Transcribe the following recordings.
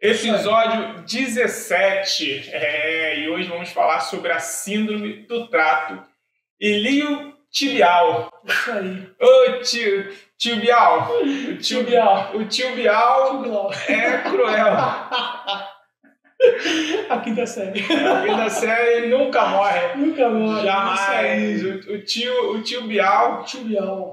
Episódio 17. E hoje vamos falar sobre a síndrome do trato iliotibial. Isso aí. Ô tio Bial. O tio Bial é cruel. A quinta série. A quinta série nunca morre. Nunca morre. Jamais. O tio Bial.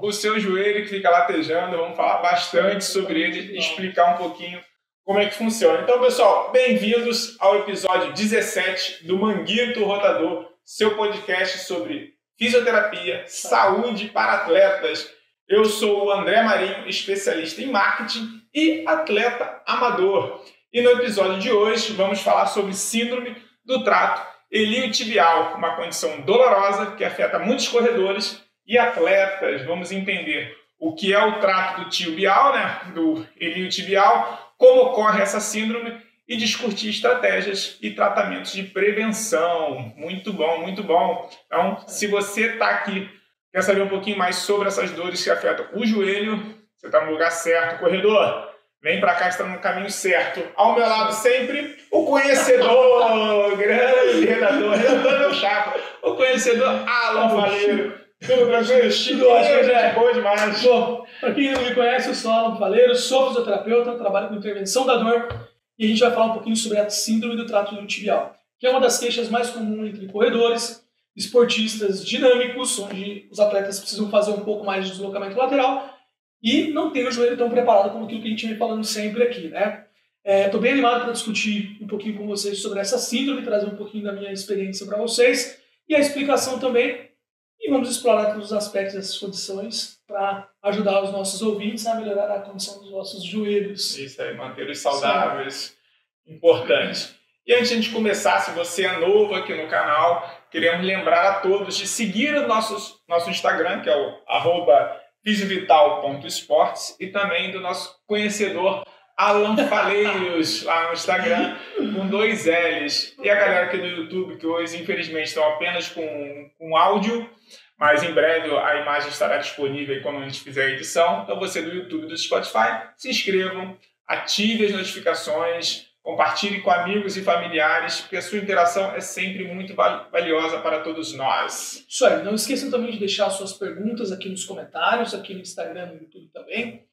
O seu joelho que fica latejando. Vamos falar bastante sobre ele e explicar um pouquinho como é que funciona. Então, pessoal, bem-vindos ao episódio 17 do Manguito Rotador, seu podcast sobre fisioterapia, saúde para atletas. Eu sou o André Marinho, especialista em marketing e atleta amador. E no episódio de hoje vamos falar sobre síndrome do trato iliotibial, uma condição dolorosa que afeta muitos corredores e atletas. Vamos entender o que é o trato do tibial, do iliotibial, como ocorre essa síndrome e discutir estratégias e tratamentos de prevenção. Muito bom, muito bom. Então, se você está aqui, quer saber um pouquinho mais sobre essas dores que afetam o joelho, você está no lugar certo, corredor. Vem para cá que está no caminho certo. Ao meu lado sempre, o conhecedor, grande redator é meu chapa, o conhecedor Alan Faleiro. Tudo tranquilo? Tudo ótimo, André. Boa demais. Bom, para quem não me conhece, eu sou Alan Faleiro, sou fisioterapeuta, trabalho com intervenção da dor e a gente vai falar um pouquinho sobre a síndrome do trato iliotibial, que é uma das queixas mais comuns entre corredores, esportistas dinâmicos, onde os atletas precisam fazer um pouco mais de deslocamento lateral e não tem o joelho tão preparado como aquilo que a gente vem falando sempre aqui, né? Estou bem animado para discutir um pouquinho com vocês sobre essa síndrome, trazer um pouquinho da minha experiência para vocês e a explicação também. E vamos explorar todos os aspectos dessas condições para ajudar os nossos ouvintes a melhorar a condição dos nossos joelhos. Isso aí, mantê-los saudáveis. Sim. Importante. E antes de a gente começar, se você é novo aqui no canal, queremos lembrar a todos de seguir o nosso Instagram, que é o @fisiovital.esportes, e também do nosso conhecedor Alan Faleiros, lá no Instagram, com 2 L's. E a galera aqui do YouTube, que hoje, infelizmente, estão apenas com áudio, mas em breve a imagem estará disponível quando a gente fizer a edição. Então, você do YouTube e do Spotify, se inscrevam, ative as notificações, compartilhe com amigos e familiares, porque a sua interação é sempre muito valiosa para todos nós. Isso aí. Não esqueçam também de deixar suas perguntas aqui nos comentários, aqui no Instagram e no YouTube também.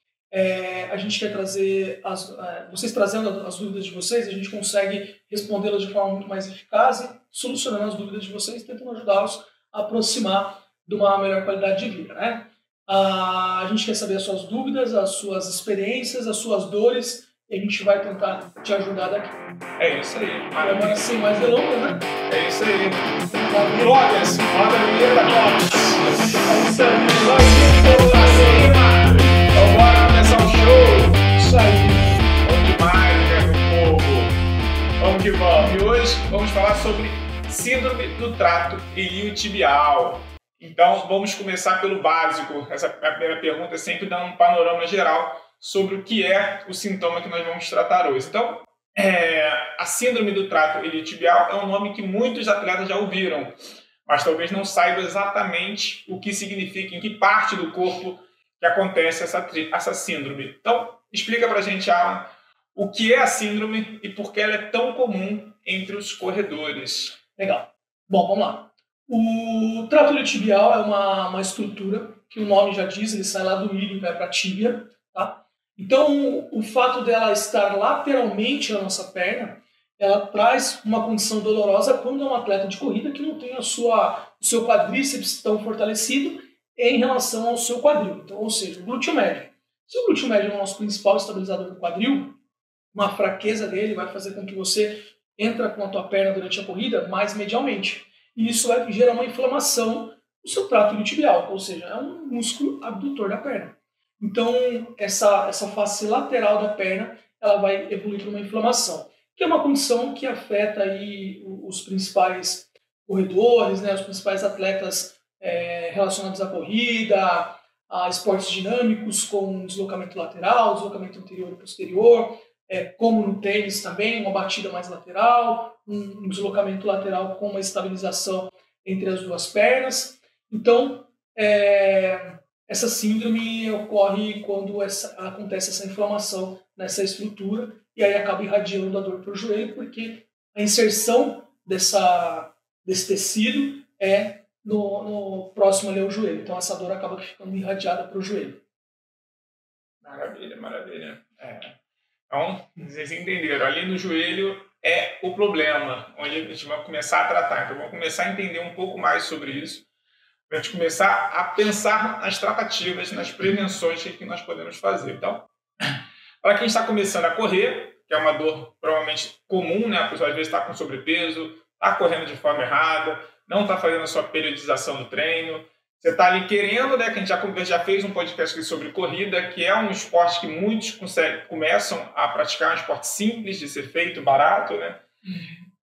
A gente quer trazer, vocês trazendo as dúvidas de vocês, a gente consegue respondê-las de forma muito mais eficaz e solucionando as dúvidas de vocês, tentando ajudá-los a aproximar de uma melhor qualidade de vida, né? A gente quer saber as suas dúvidas, as suas experiências, as suas dores, e a gente vai tentar te ajudar daqui. É isso aí. Agora, sem mais delongas, né? É isso aí. Glórias, roda a vinheta, Glórias. É isso aí. Então bora começar o show. Isso aí. Bom demais, meu povo. Vamos que vamos. E hoje vamos falar sobre síndrome do trato iliotibial. Então vamos começar pelo básico. Essa é a primeira pergunta, sempre dando um panorama geral sobre o que é o sintoma que nós vamos tratar hoje. Então, a síndrome do trato iliotibial é um nome que muitos atletas já ouviram, mas talvez não saibam exatamente o que significa, em que parte do corpo que acontece essa síndrome. Então, explica pra gente, Alan, o que é a síndrome e por que ela é tão comum entre os corredores. Legal. Bom, vamos lá. O trato iliotibial é uma estrutura que o nome já diz, ele sai lá do ilho e vai para a tíbia, tá? Então, o fato dela estar lateralmente na nossa perna, ela traz uma condição dolorosa quando é um atleta de corrida que não tem o seu quadríceps tão fortalecido em relação ao seu quadril. Então, ou seja, o glúteo médio. Se o glúteo médio é o nosso principal estabilizador do quadril, uma fraqueza dele vai fazer com que você entre com a tua perna durante a corrida mais medialmente. E isso vai gerar uma inflamação no seu trato iliotibial, ou seja, é um músculo abdutor da perna. Então, essa face lateral da perna, ela vai evoluir para uma inflamação, que é uma condição que afeta aí os principais corredores, né, os principais atletas relacionados à corrida, a esportes dinâmicos com deslocamento lateral, deslocamento anterior e posterior, como no tênis também, uma batida mais lateral, um deslocamento lateral com uma estabilização entre as duas pernas. Então, essa síndrome ocorre quando acontece essa inflamação nessa estrutura e aí acaba irradiando a dor para o joelho, porque a inserção desse tecido é no próximo ali ao joelho. Então essa dor acaba ficando irradiada para o joelho. Maravilha, maravilha. Então, vocês entenderam, ali no joelho é o problema, onde a gente vai começar a tratar. Então vamos começar a entender um pouco mais sobre isso, para a gente começar a pensar nas tratativas, nas prevenções que nós podemos fazer. Então, para quem está começando a correr, que é uma dor provavelmente comum, né? A pessoa às vezes está com sobrepeso, está correndo de forma errada, não está fazendo a sua periodização do treino, você está ali querendo, né? Que a gente já fez um podcast aqui sobre corrida, que é um esporte que muitos começam a praticar, um esporte simples de ser feito, barato, né?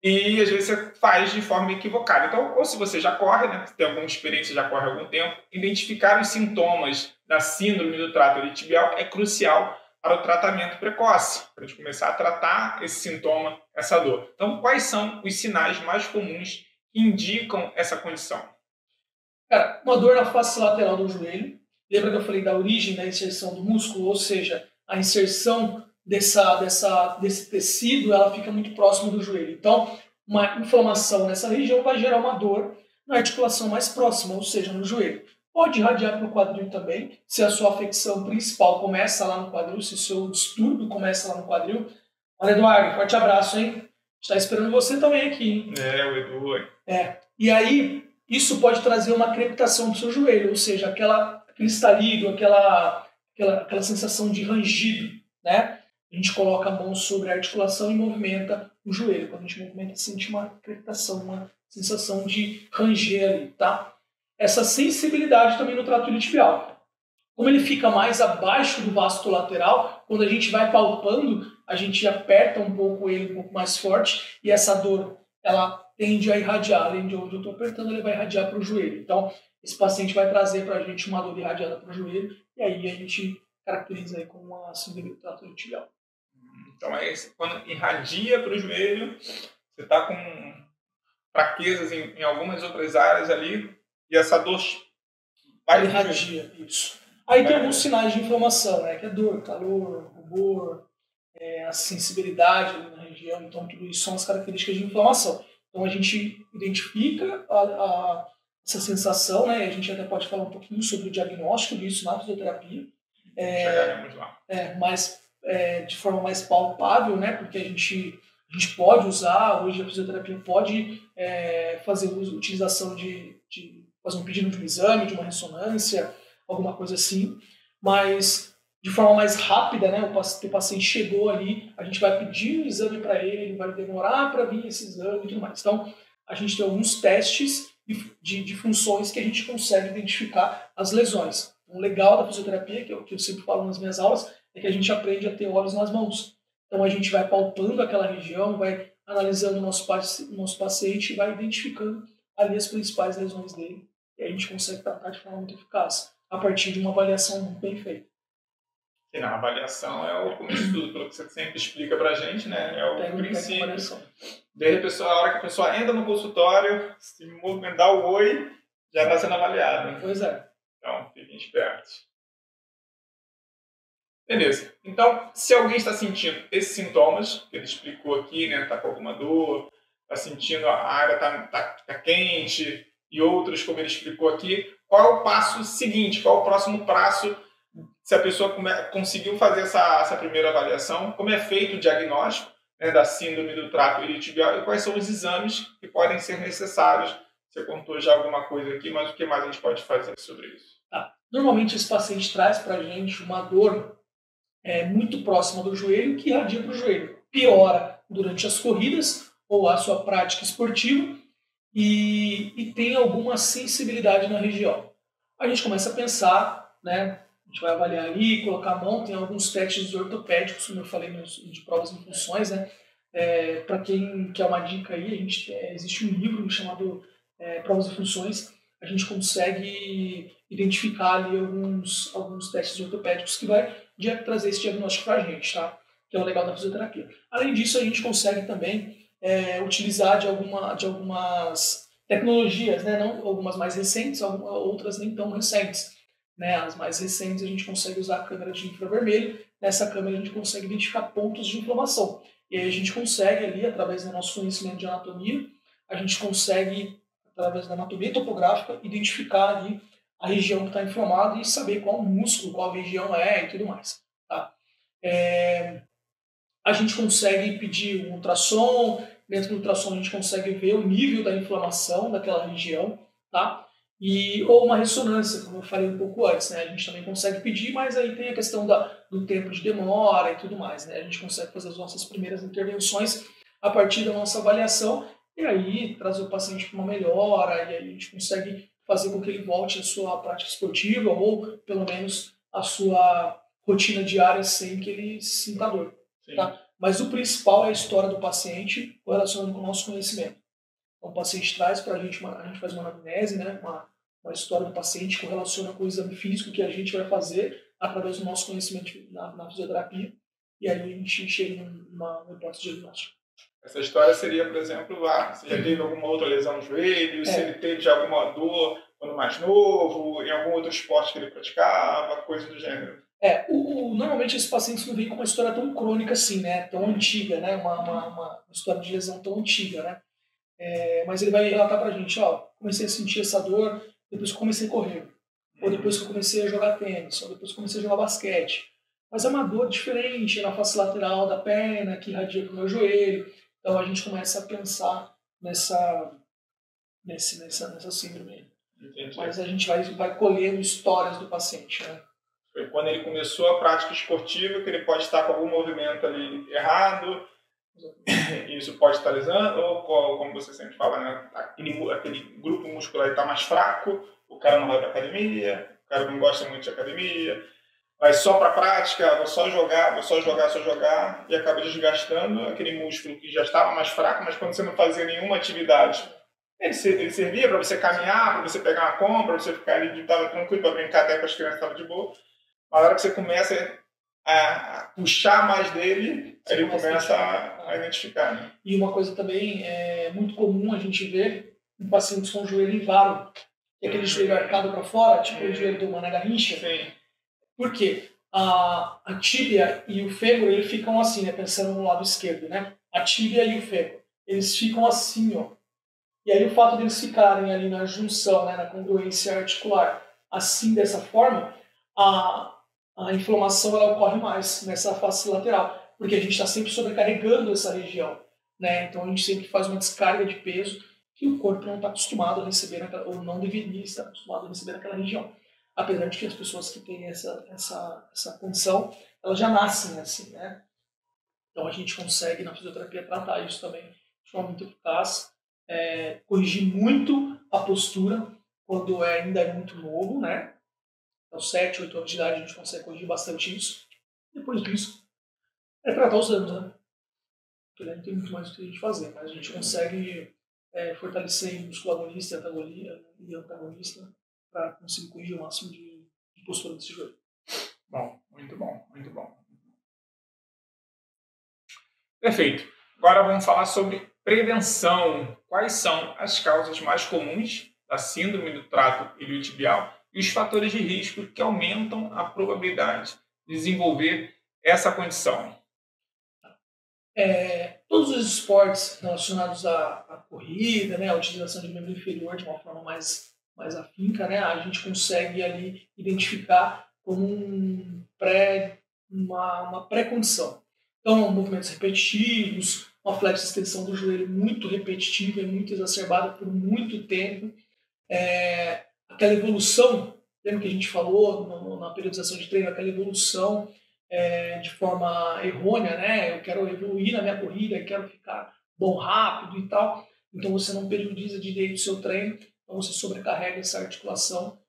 E às vezes você faz de forma equivocada. Então, ou se você já corre, né? Tem alguma experiência, já corre há algum tempo, identificar os sintomas da síndrome do trato iliotibial é crucial para o tratamento precoce, para a gente começar a tratar esse sintoma, essa dor. Então, quais são os sinais mais comuns que indicam essa condição? Cara, uma dor na face lateral do joelho. Lembra que eu falei da origem da inserção do músculo? Ou seja, a inserção desse tecido, ela fica muito próximo do joelho. Então, uma inflamação nessa região vai gerar uma dor na articulação mais próxima, ou seja, no joelho. Pode irradiar para o quadril também, se a sua afecção principal começa lá no quadril, se o seu distúrbio começa lá no quadril. Olha, Eduardo, forte abraço, hein? Está esperando você também aqui, hein? O Edu. E aí, isso pode trazer uma crepitação do seu joelho, ou seja, aquele estalido, aquela sensação de rangido, né? A gente coloca a mão sobre a articulação e movimenta o joelho. Quando a gente movimenta, sente uma crepitação, uma sensação de ranger ali, tá? Essa sensibilidade também no trato iliotibial. Como ele fica mais abaixo do vasto lateral, quando a gente vai palpando, a gente aperta um pouco ele um pouco mais forte e essa dor, ela tende a irradiar. Além de onde eu estou apertando, ele vai irradiar para o joelho. Então, esse paciente vai trazer para a gente uma dor irradiada para o joelho e aí a gente caracteriza aí como uma síndrome do trato iliotibial. Então, quando irradia para o joelho, você está com fraquezas em algumas outras áreas ali e essa dor vai irradia, isso. Aí tem alguns sinais de inflamação, né? Que é dor, calor, rubor, a sensibilidade ali na região. Então, tudo isso são as características de inflamação. Então, a gente identifica essa sensação, né? A gente até pode falar um pouquinho sobre o diagnóstico disso na fisioterapia. Chegaremos lá. Mas de forma mais palpável, né? Porque a gente pode usar, hoje a fisioterapia pode fazer utilização de fazer um pedido de um exame, de uma ressonância, alguma coisa assim, mas de forma mais rápida, né? O paciente chegou ali, a gente vai pedir um exame para ele vai demorar para vir esse exame e tudo mais. Então, a gente tem alguns testes de funções que a gente consegue identificar as lesões. O legal da fisioterapia, que eu sempre falo nas minhas aulas, é que a gente aprende a ter olhos nas mãos. Então, a gente vai palpando aquela região, vai analisando o nosso paciente e vai identificando ali as principais lesões dele. E a gente consegue tratar de forma muito eficaz, a partir de uma avaliação muito bem feita. E a avaliação é o começo de tudo, pelo que você sempre explica pra gente, né? É o princípio. Desde a hora que a pessoa entra no consultório, se movimentar o oi, já está sendo avaliado. Pois é. Então, fiquem espertos. Beleza. Então, se alguém está sentindo esses sintomas, que ele explicou aqui, né? Está com alguma dor, está sentindo a área tá quente e outros, como ele explicou aqui, qual é o passo seguinte? Qual é o próximo passo se a pessoa conseguiu fazer essa primeira avaliação? Como é feito o diagnóstico, né, da síndrome do trato iliotibial e quais são os exames que podem ser necessários? Você contou já alguma coisa aqui, mas o que mais a gente pode fazer sobre isso? Normalmente esse paciente traz para a gente uma dor muito próxima do joelho que irradia para o joelho. Piora durante as corridas ou a sua prática esportiva e tem alguma sensibilidade na região. A gente começa a pensar, né? A gente vai avaliar ali, colocar a mão, tem alguns testes ortopédicos, como eu falei, de provas e funções, né? Para quem quer uma dica aí, existe um livro chamado Provas e Funções, a gente consegue identificar ali alguns testes ortopédicos que vai trazer esse diagnóstico para a gente, tá? Que é o legal da fisioterapia. Além disso, a gente consegue também utilizar de algumas tecnologias, né? Não, algumas mais recentes, outras nem tão recentes. Né? As mais recentes a gente consegue usar a câmera de infravermelho, nessa câmera a gente consegue identificar pontos de inflamação. E aí a gente consegue ali, através do nosso conhecimento de anatomia, a gente consegue, através da anatomia topográfica, identificar ali a região que está inflamada e saber qual músculo, qual região é e tudo mais. Tá? A gente consegue pedir um ultrassom, dentro do ultrassom a gente consegue ver o nível da inflamação daquela região, tá? Ou uma ressonância, como eu falei um pouco antes, né? A gente também consegue pedir, mas aí tem a questão do tempo de demora e tudo mais, né? A gente consegue fazer as nossas primeiras intervenções a partir da nossa avaliação e aí trazer o paciente para uma melhora e aí a gente consegue fazer com que ele volte à sua prática esportiva ou pelo menos à sua rotina diária sem que ele sinta dor. Tá? Mas o principal é a história do paciente relacionado com o nosso conhecimento. Então, o paciente traz para a gente faz uma anamnese, né? uma história do paciente que correlaciona com o exame físico que a gente vai fazer através do nosso conhecimento na fisioterapia e aí a gente chega numa hipótese diagnóstica. Essa história seria, por exemplo, se já teve alguma outra lesão no joelho, se ele teve já alguma dor quando mais novo, em algum outro esporte que ele praticava, coisa do gênero. Normalmente esses pacientes não vêm com uma história tão crônica assim, né? Tão antiga, né? Uma história de lesão tão antiga, né? Mas ele vai relatar pra gente, comecei a sentir essa dor depois que eu comecei a correr, ou depois que eu comecei a jogar tênis, ou depois que eu comecei a jogar basquete. Mas é uma dor diferente na face lateral da perna, que irradia pro meu joelho. Então a gente começa a pensar nessa síndrome. Entendi. Mas a gente vai colhendo histórias do paciente, né? Foi quando ele começou a prática esportiva que ele pode estar com algum movimento ali errado, isso pode estar lesando, ou como você sempre fala, né? aquele grupo muscular está mais fraco, o cara não vai para academia, o cara não gosta muito de academia, vai só para a prática, vou só jogar, e acaba desgastando aquele músculo que já estava mais fraco, mas quando você não fazia nenhuma atividade, ele servia para você caminhar, para você pegar uma compra, para você ficar ali, estava tranquilo, para brincar até com as crianças, estava de boa. Mas na hora que você começa a puxar mais dele, ele começa a identificar. Né? E uma coisa também é muito comum a gente ver em pacientes com o joelho invaro, que é aquele joelho arcado para fora, tipo o joelho do Mané Garrincha. Sim. Por quê? A tíbia e o fêmur, eles ficam assim, né? Pensando no lado esquerdo, né? A tíbia e o fêmur, eles ficam assim, ó. E aí o fato deles ficarem ali na junção, né, na congruência articular, assim, dessa forma, a inflamação ela ocorre mais nessa face lateral, porque a gente está sempre sobrecarregando essa região, né? Então a gente sempre faz uma descarga de peso que o corpo não está acostumado a receber, ou não deveria estar acostumado a receber naquela região. Apesar de que as pessoas que têm essa condição, elas já nascem assim, né? Então a gente consegue na fisioterapia tratar isso também de forma muito eficaz, corrigir muito a postura quando ainda é muito novo, né? Aos 7, 8 anos de idade a gente consegue corrigir bastante isso. Depois disso, tratar os danos, né? Porque não tem muito mais o que a gente fazer, mas a gente consegue fortalecer músculo agonista e antagonista para conseguir corrigir o máximo de postura desse joelho. Bom, muito bom, muito bom. Perfeito. Agora vamos falar sobre prevenção. Quais são as causas mais comuns da síndrome do trato iliotibial e os fatores de risco que aumentam a probabilidade de desenvolver essa condição? Todos os esportes relacionados à corrida, né, à utilização de membro inferior de uma forma mais afinca, né, a gente consegue ali identificar como uma pré-condição. Então, movimentos repetitivos, uma flexo-extensão do joelho muito repetitiva e muito exacerbada por muito tempo, aquela evolução, lembra que a gente falou na periodização de treino, aquela evolução de forma errônea, né? Eu quero evoluir na minha corrida, eu quero ficar bom rápido e tal. Então você não periodiza direito o seu treino, então você sobrecarrega essa articulação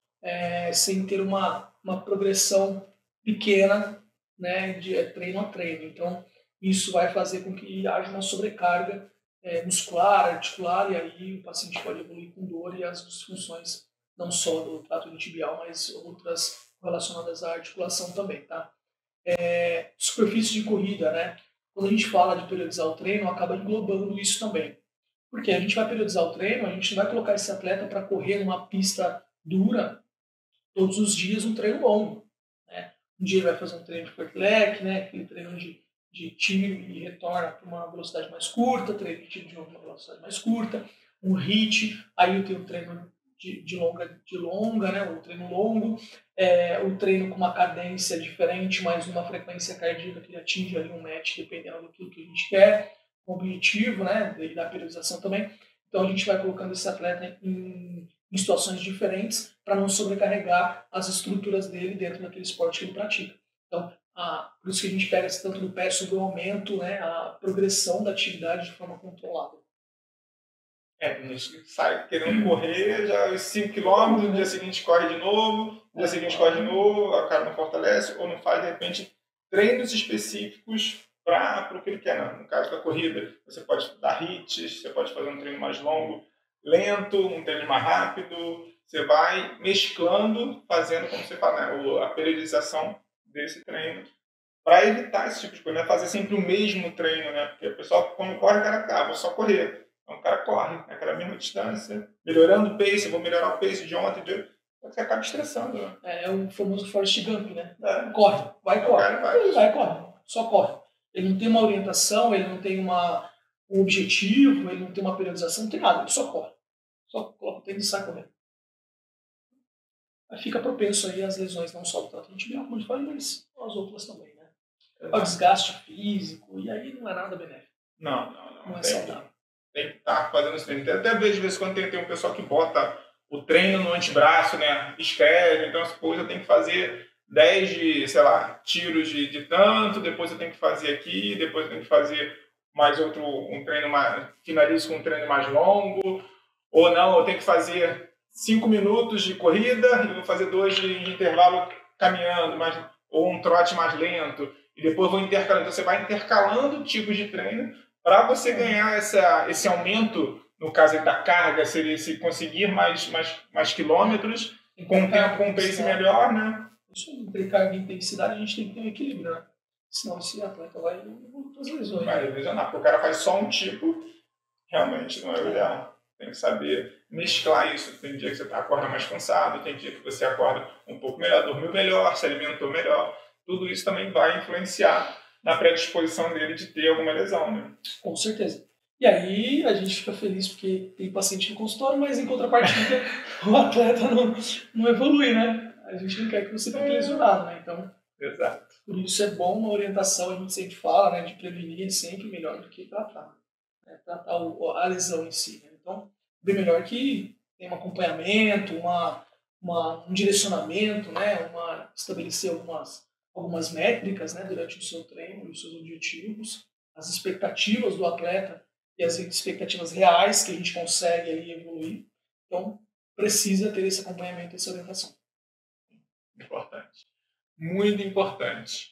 sem ter uma progressão pequena, né, de treino a treino. Então isso vai fazer com que haja uma sobrecarga muscular, articular, e aí o paciente pode evoluir com dor e as disfunções não só do trato iliotibial, mas outras relacionadas à articulação também, tá? Superfície de corrida, né? Quando a gente fala de periodizar o treino, acaba englobando isso também. Porque a gente vai periodizar o treino, a gente não vai colocar esse atleta para correr numa pista dura todos os dias, um treino longo. Né? Um dia ele vai fazer um treino de fartlek, né? Aquele treino de tiro e retorna para uma velocidade mais curta, treino de tiro de novo uma velocidade mais curta, um HIIT, aí eu tenho o treino de longa, né? O treino longo, o treino com uma cadência diferente, mas uma frequência cardíaca que atinge ali um match, dependendo do que a gente quer, o objetivo, né? E da periodização também. Então a gente vai colocando esse atleta em situações diferentes para não sobrecarregar as estruturas dele dentro daquele esporte que ele pratica. Então, por isso que a gente pega esse tanto do pé sobre o aumento, né, a progressão da atividade de forma controlada. A gente sai querendo correr, já os 5 km, no dia seguinte corre de novo, no dia seguinte corre de novo, a cara não fortalece, ou não faz, de repente, treinos específicos para o que ele quer. Não. No caso da corrida, você pode dar hits, você pode fazer um treino mais longo, lento, um treino mais rápido, você vai mesclando, fazendo, como você fala, né, a periodização desse treino, para evitar esse tipo de coisa, não é fazer sempre o mesmo treino, né? Porque o pessoal, quando corre, o cara, vou só correr. Então o cara corre naquela mesma distância, melhorando o pace, vou melhorar o pace de ontem, você acaba estressando. Né? É o famoso Forrest Gump, né? Corre, corre, só corre. Ele não tem uma orientação, ele não tem um objetivo, ele não tem uma periodização, não tem nada, ele só corre. Só coloca o tênis e sai correndo. Aí fica propenso aí às lesões, não só do trato tibial, como eu falei, mas as outras também, né? O desgaste físico, e aí não é nada benéfico. Não é saudável. Tem que estar fazendo esse treino. Até vejo, de vez em quando, tem um pessoal que bota o treino no antebraço, né? Escreve, então depois eu tenho que fazer 10 de, sei lá, tiros de tanto, depois eu tenho que fazer aqui, depois eu tenho que fazer mais um treino mais, finalizo com um treino mais longo, ou não, eu tenho que fazer 5 minutos de corrida e vou fazer 2 de intervalo caminhando, ou um trote mais lento, e depois vou intercalando. Então você vai intercalando tipos de treino para você ganhar esse aumento, no caso da carga, seria se conseguir mais quilômetros, com um tempo, com um pace melhor, né? Isso, entre carga e intensidade, a gente tem que ter um equilíbrio, né? Senão esse atleta vai fazer lesões. Vai lesionar, porque o cara faz só um tipo, realmente não é o ideal. Tem que saber mesclar isso. Tem dia que você acorda mais cansado, tem dia que você acorda um pouco melhor, dormiu melhor, se alimentou melhor. Tudo isso também vai influenciar na predisposição dele de ter alguma lesão, né? Com certeza. E aí a gente fica feliz porque tem paciente no consultório, mas em contrapartida o atleta não evolui, né? A gente não quer que você fique lesionado, né? Então, exato. Por isso é bom uma orientação, a gente sempre fala, né? De prevenir é sempre melhor do que tratar. Né? Tratar a lesão em si, né? Então, bem melhor que tenha um acompanhamento, um direcionamento, né? Estabelecer algumas métricas, né? Durante o seu treino, os seus objetivos, as expectativas do atleta e as expectativas reais que a gente consegue ali evoluir. Então, precisa ter esse acompanhamento e essa orientação. Importante. Muito importante.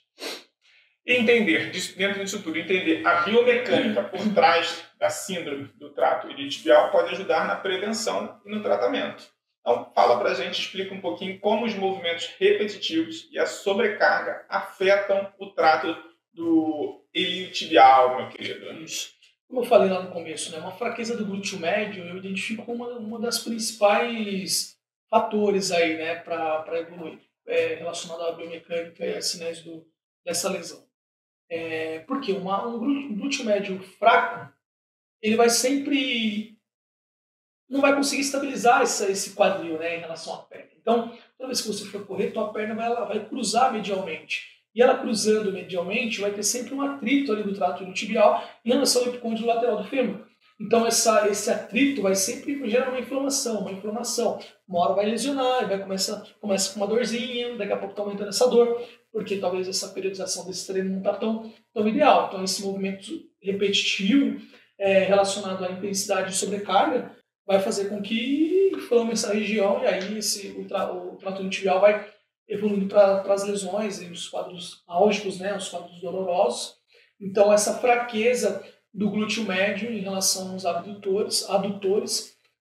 Entender, dentro disso tudo, entender a biomecânica por trás da síndrome do trato iliotibial pode ajudar na prevenção e no tratamento. Então, fala pra gente, explica um pouquinho como os movimentos repetitivos e a sobrecarga afetam o trato do iliotibial, meu querido. Isso. Como eu falei lá no começo, né, uma fraqueza do glúteo médio, eu identifico como uma das principais fatores aí, né, para evoluir, relacionado à biomecânica e aos sinais dessa lesão. Porque um glúteo médio fraco, ele vai sempre não vai conseguir estabilizar esse quadril, né, em relação à perna. Então, toda vez que você for correr, tua perna vai cruzar medialmente. E ela cruzando medialmente, vai ter sempre um atrito ali do trato iliotibial em relação ao epicôndilo lateral do fêmur. Então, esse atrito vai sempre gerar uma inflamação. Uma hora vai lesionar, começa com uma dorzinha, daqui a pouco está aumentando essa dor, porque talvez essa periodização desse treino não está tão ideal. Então, esse movimento repetitivo relacionado à intensidade de sobrecarga vai fazer com que inflame essa região e aí o trato iliotibial vai evoluindo para as lesões e os quadros álgicos, né, os quadros dolorosos. Então, essa fraqueza do glúteo médio em relação aos adutores,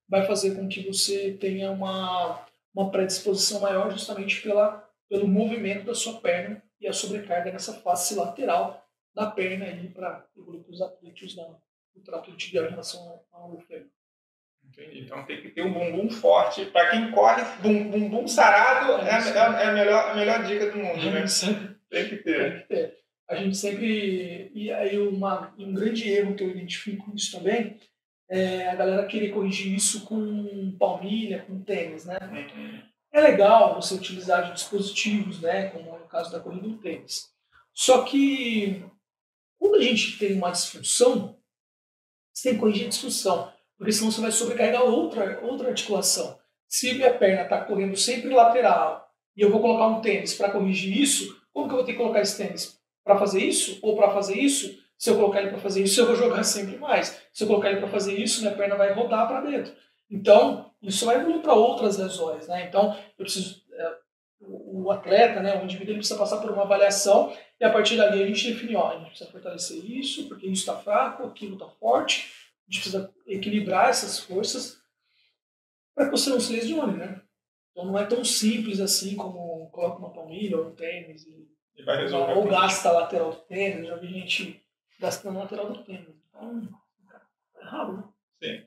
vai fazer com que você tenha uma predisposição maior justamente pelo movimento da sua perna e a sobrecarga nessa face lateral da perna para evoluir para os atritos do trato iliotibial em relação ao fêmur. Entendi. Então tem que ter um bumbum forte. Para quem corre, bumbum sarado é a melhor dica do mundo, né? Tem que ter. Tem que ter. A gente sempre... E aí um grande erro que eu identifico nisso também é a galera querer corrigir isso com palmilha, com tênis, né? É legal você utilizar de dispositivos, né? Como é o caso da corrida do tênis. Só que quando a gente tem uma disfunção, você tem que corrigir a disfunção, porque senão você vai sobrecarregar outra articulação. Se minha perna está correndo sempre lateral e eu vou colocar um tênis para corrigir isso, como que eu vou ter que colocar esse tênis? Para fazer isso? Ou para fazer isso? Se eu colocar ele para fazer isso, eu vou jogar sempre mais. Se eu colocar ele para fazer isso, minha perna vai rodar para dentro. Então, isso vai evoluir para outras lesões, né? Então, eu preciso... o atleta, né, o indivíduo, ele precisa passar por uma avaliação e a partir dali a gente define, ó, a gente precisa fortalecer isso, porque isso está fraco, aquilo está forte, a gente precisa equilibrar essas forças para que você não se lesione, né? Então não é tão simples assim como coloca uma palmilha ou um tênis e vai resolver ou gasta a lateral do tênis. Já vi gente gastando a lateral do tênis. Então, é errado, né? Sim.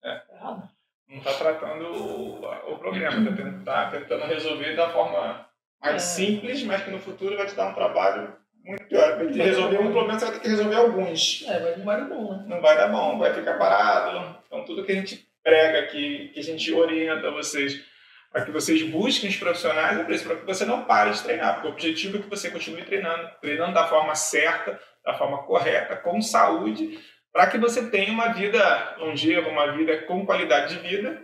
É errado. Não está tratando o problema, está tentando resolver da forma mais simples, mas que no futuro vai te dar um trabalho muito pior. Vai resolver um problema, você vai ter que resolver alguns. Não vai dar bom, né? Não vai dar bom, vai ficar parado. Então tudo que a gente prega aqui, que a gente orienta vocês, para que vocês busquem os profissionais, é para isso, para que você não pare de treinar, porque o objetivo é que você continue treinando da forma certa, da forma correta, com saúde, para que você tenha uma vida longeva, uma vida com qualidade de vida,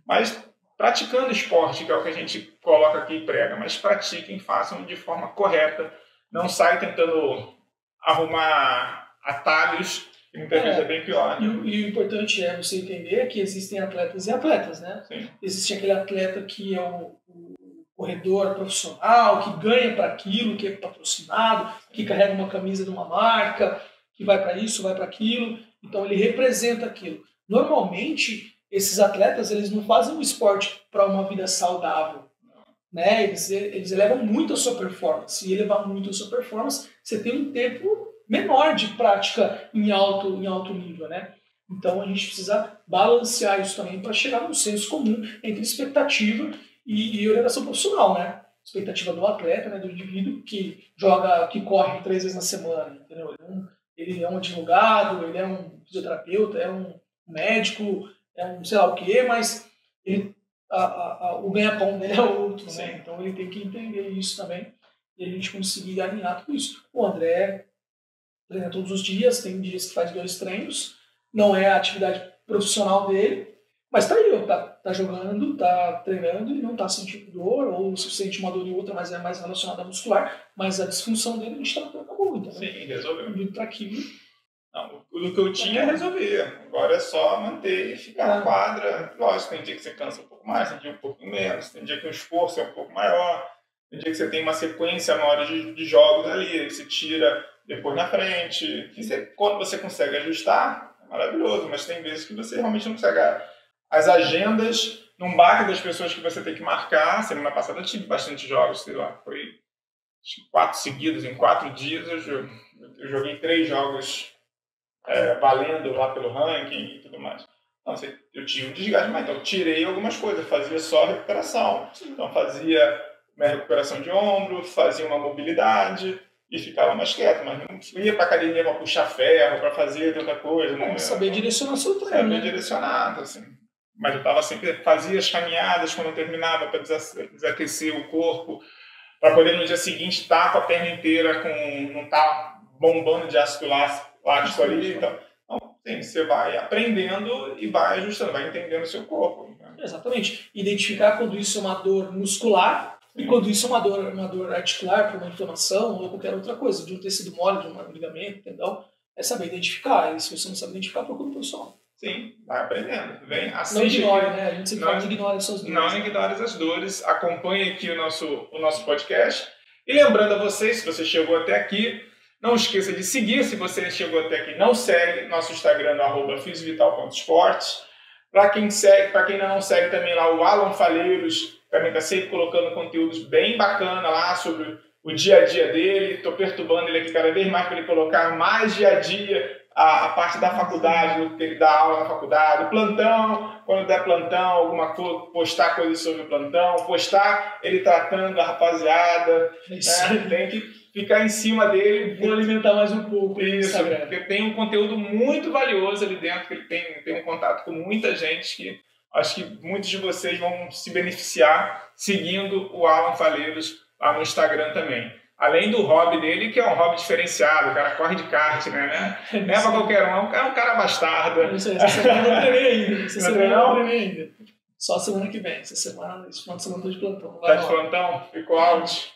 mas praticando esporte, que é o que a gente coloca aqui e prega, mas pratiquem, façam de forma correta, não saiam tentando arrumar atalhos, que muitas vezes é bem pior. Né? E o importante é você entender que existem atletas e atletas, né? Sim. Existe aquele atleta que é o corredor profissional, que ganha para aquilo, que é patrocinado, que carrega uma camisa de uma marca, que vai para isso, vai para aquilo, então ele representa aquilo. Normalmente, esses atletas eles não fazem o esporte para uma vida saudável, né? Eles elevam muito a sua performance, e elevar muito a sua performance, você tem um tempo menor de prática em alto nível, né? Então a gente precisa balancear isso também para chegar num senso comum entre expectativa e orientação profissional, né? Expectativa do atleta, né, do indivíduo que joga, que corre 3 vezes na semana, entendeu? Ele é um advogado, ele é um fisioterapeuta, é um médico, é um sei lá o quê, mas ele, o ganha-pão dele é outro, né? Então ele tem que entender isso também e a gente conseguir alinhar tudo isso. O André treina todos os dias, tem dias que faz 2 treinos, não é a atividade profissional dele, mas tá aí, tá jogando, tá treinando e não tá sentindo dor, ou se sente uma dor em outra, mas é mais relacionada à muscular, mas a disfunção dele a gente tá tratando muito. Sim, resolveu. Vindo pra aquilo. Não, o que eu tinha resolver. Agora é só manter e ficar na quadra. Lógico, tem dia que você cansa um pouco mais, tem dia um pouco menos, tem dia que o esforço é um pouco maior, tem dia que você tem uma sequência maior de jogos ali, você tira depois na frente. Quando você consegue ajustar, é maravilhoso, mas tem vezes que você realmente não consegue. As agendas não batem das pessoas que você tem que marcar. Semana passada eu tive bastante jogos, sei lá, foi 4 seguidos, em 4 dias eu joguei 3 jogos valendo lá pelo ranking e tudo mais. Então, eu tinha um desgaste, mas então eu tirei algumas coisas, fazia só recuperação. Então fazia minha recuperação de ombro, fazia uma mobilidade e ficava mais quieto, mas não ia para academia para puxar ferro, para fazer outra coisa. Não saber direcionar seu treino. Saber direcionar, assim. Mas eu tava sempre, fazia as caminhadas quando eu terminava para desaquecer o corpo, para poder no dia seguinte estar com a perna inteira, não estar bombando de ácido lático ali. Então, sim, você vai aprendendo e vai ajustando, vai entendendo o seu corpo. Né? Exatamente. Identificar quando isso é uma dor muscular e quando isso é uma dor articular, por uma inflamação ou qualquer outra coisa, de um tecido mole, de um ligamento, tendão. É saber identificar. E se você não sabe identificar, procura um profissional. Sim, vai aprendendo. Vem, não ignore, né? A gente sempre fala, não ignore essas dores. Não ignore as dores. Acompanhe aqui o nosso podcast. E lembrando a vocês, se você chegou até aqui, não esqueça de seguir. Se você chegou até aqui, não segue nosso Instagram no @fisivital.esportes. Para quem segue, para quem ainda não segue também lá, o Alan Falheiros também está sempre colocando conteúdos bem bacana lá sobre o dia a dia dele. Estou perturbando ele aqui cada vez mais para ele colocar mais dia a dia a parte da faculdade, o que ele dá aula na faculdade, plantão, quando der plantão, alguma coisa, postar coisas sobre o plantão, postar ele tratando a rapaziada, né? Tem que ficar em cima dele. Vou alimentar mais um pouco. Isso, porque tem um conteúdo muito valioso ali dentro, que ele tem um contato com muita gente que acho que muitos de vocês vão se beneficiar seguindo o Alan Falheiros lá no Instagram também. Além do hobby dele, que é um hobby diferenciado, o cara corre de kart, né? Não é pra qualquer um, é um cara bastardo. Não sei, essa semana eu não treinei ainda. Essa semana eu não treinei ainda. Só semana que vem. Esse final de semana eu tô de plantão. Tá de plantão? Ficou out?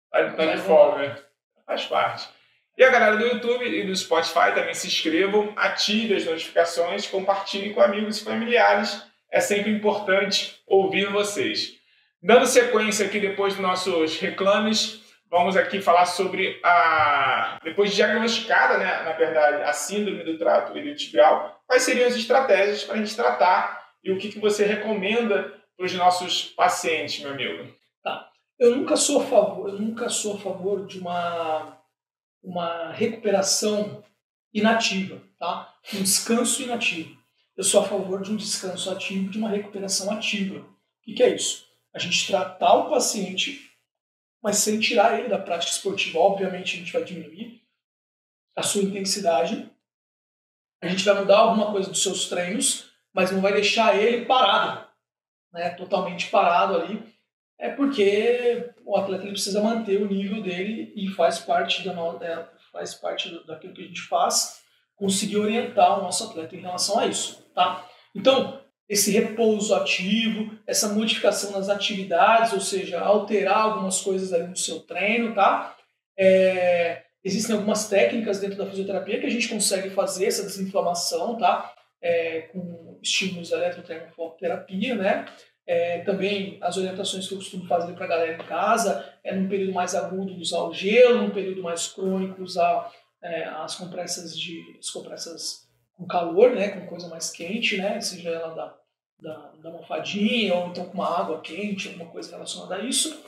Tá de folga. Faz parte. E a galera do YouTube e do Spotify também se inscrevam, ativem as notificações, compartilhem com amigos e familiares. É sempre importante ouvir vocês. Dando sequência aqui depois dos nossos reclames, vamos aqui falar sobre depois de diagnosticada, né, na verdade, a síndrome do trato iliotibial, quais seriam as estratégias para a gente tratar e o que você recomenda para os nossos pacientes, meu amigo? Tá. Eu nunca sou a favor de uma recuperação inativa, tá? Um descanso inativo. Eu sou a favor de um descanso ativo, de uma recuperação ativa. O que é isso? A gente tratar o paciente, mas sem tirar ele da prática esportiva. Obviamente, a gente vai diminuir a sua intensidade, a gente vai mudar alguma coisa dos seus treinos, mas não vai deixar ele parado, né? Totalmente parado ali. É porque o atleta ele precisa manter o nível dele e faz parte daquilo que a gente faz, conseguir orientar o nosso atleta em relação a isso, tá? Então, esse repouso ativo, essa modificação nas atividades, ou seja, alterar algumas coisas ali no seu treino, tá? Existem algumas técnicas dentro da fisioterapia que a gente consegue fazer essa desinflamação, tá? Com estímulos eletrotermoterapia, né? Também as orientações que eu costumo fazer para a galera em casa num período mais agudo usar o gelo, num período mais crônico usar as compressas com calor, né, com coisa mais quente, né, seja ela da almofadinha ou então com uma água quente, alguma coisa relacionada a isso.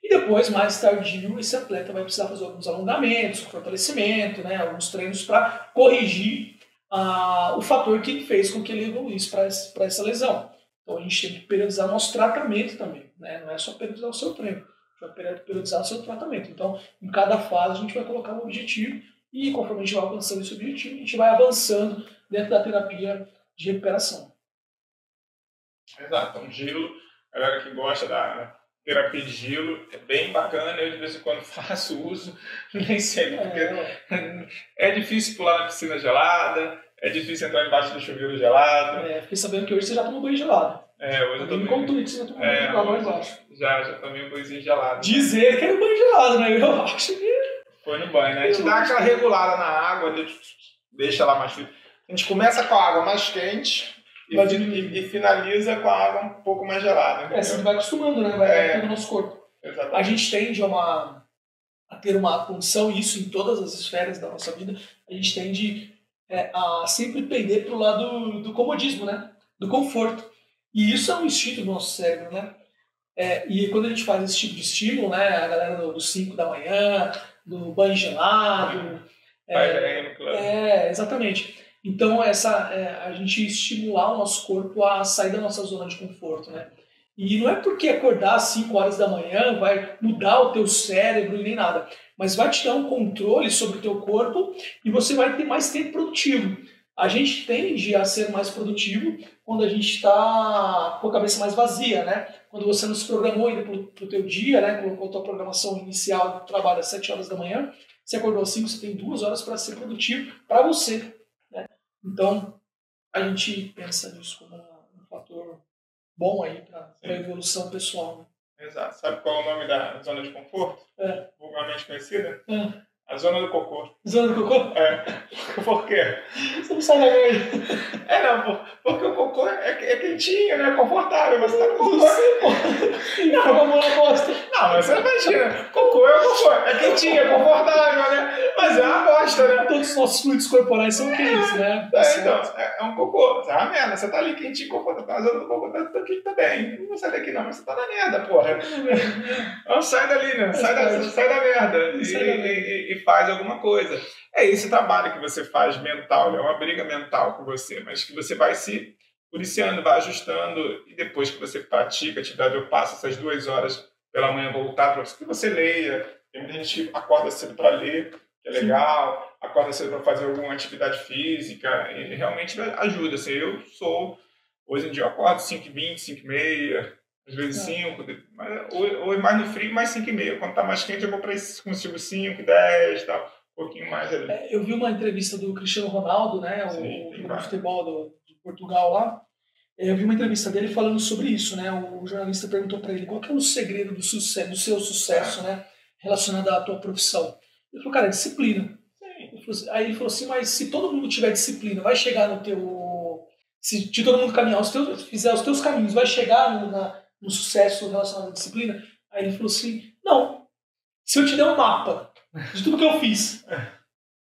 E depois, mais tardio, esse atleta vai precisar fazer alguns alongamentos, fortalecimento, né, alguns treinos para corrigir o fator que fez com que ele evoluísse para essa lesão. Então a gente tem que periodizar o nosso tratamento também, né? Não é só periodizar o seu treino, a gente vai periodizar o seu tratamento. Então, em cada fase a gente vai colocar um objetivo e conforme a gente vai alcançando esse objetivo, a gente vai avançando dentro da terapia de recuperação. Exato, então gelo, a galera que gosta da terapia de gelo é bem bacana, eu de vez em quando faço uso, nem sei, porque é difícil pular na piscina gelada, é difícil entrar embaixo do chuveiro gelado. Fiquei sabendo que hoje você já tomou banho gelado. Hoje eu tomei. Me contou que você já tomou banho gelado lá embaixo. Já tomei um banhozinho gelado. Dizer que era um banho gelado, né? Eu acho que... Foi no banho, né? A gente dá aquela regulada na água, deixa lá mais frio. A gente começa com a água mais quente e finaliza com a água um pouco mais gelada. Você vai acostumando, né? Vai adaptando o nosso corpo. Exatamente. A gente tende a ter uma condição, isso em todas as esferas da nossa vida, a gente tende a sempre pender para o lado do comodismo, né? Do conforto. E isso é um instinto do nosso cérebro, né? E quando a gente faz esse tipo de estímulo, né? A galera dos 5 da manhã, do banho gelado... exatamente. Então, a gente estimular o nosso corpo a sair da nossa zona de conforto, né? E não é porque acordar às 5 horas da manhã vai mudar o teu cérebro nem nada, mas vai te dar um controle sobre o teu corpo e você vai ter mais tempo produtivo. A gente tende a ser mais produtivo quando a gente está com a cabeça mais vazia, né? Quando você não se programou ainda para o teu dia, né? Colocou a tua programação inicial do trabalho às 7 horas da manhã, você acordou às 5, você tem 2 horas para ser produtivo para você, né? Então, a gente pensa nisso como um fator bom aí para a evolução pessoal. Né? Exato. Sabe qual é o nome da zona de conforto? Vulgarmente conhecida? A zona do cocô. Zona do cocô? Por quê? Você não sai da grande. Porque o cocô é quentinho, né? Confortável. Você tá com cocô. Não, a mão na bosta. Não, mas você imagina. Cocô é cocô. É quentinho, é confortável, né? Mas é uma bosta, né? Todos os nossos fluidos corporais são quentes, né? Então, é um cocô. É uma merda. Você tá ali quentinho, confortável. Tá na zona do cocô, tá bem. Não sai daqui não, mas você tá na merda, porra. Então sai dali, né? Sai da merda. E faz alguma coisa. É esse trabalho que você faz mental, é uma briga mental com você, mas que você vai se policiando, vai ajustando, e depois que você pratica atividade, eu passo essas 2 horas pela manhã voltar para que você leia. Tem muita gente que acorda cedo para ler, que é legal, acorda cedo para fazer alguma atividade física, e realmente ajuda. Assim, hoje em dia eu acordo 5h20, 5h30, às vezes 5, ou mais no frio, mais 5h30. Quando está mais quente, eu vou para esse, consigo 5, 10, tal, um pouquinho mais ali. Eu vi uma entrevista do Cristiano Ronaldo, né, o jogador de futebol de Portugal lá. Eu vi uma entrevista dele falando sobre isso, né? O jornalista perguntou para ele qual que é o segredo do sucesso, do seu sucesso, né, relacionado à tua profissão. Ele falou, cara, disciplina. Aí ele falou assim, mas se todo mundo tiver disciplina, vai chegar no teu... Se todo mundo caminhar, fizer os teus caminhos, vai chegar no sucesso relacionado à disciplina? Aí ele falou assim, não. Se eu te der um mapa de tudo que eu fiz,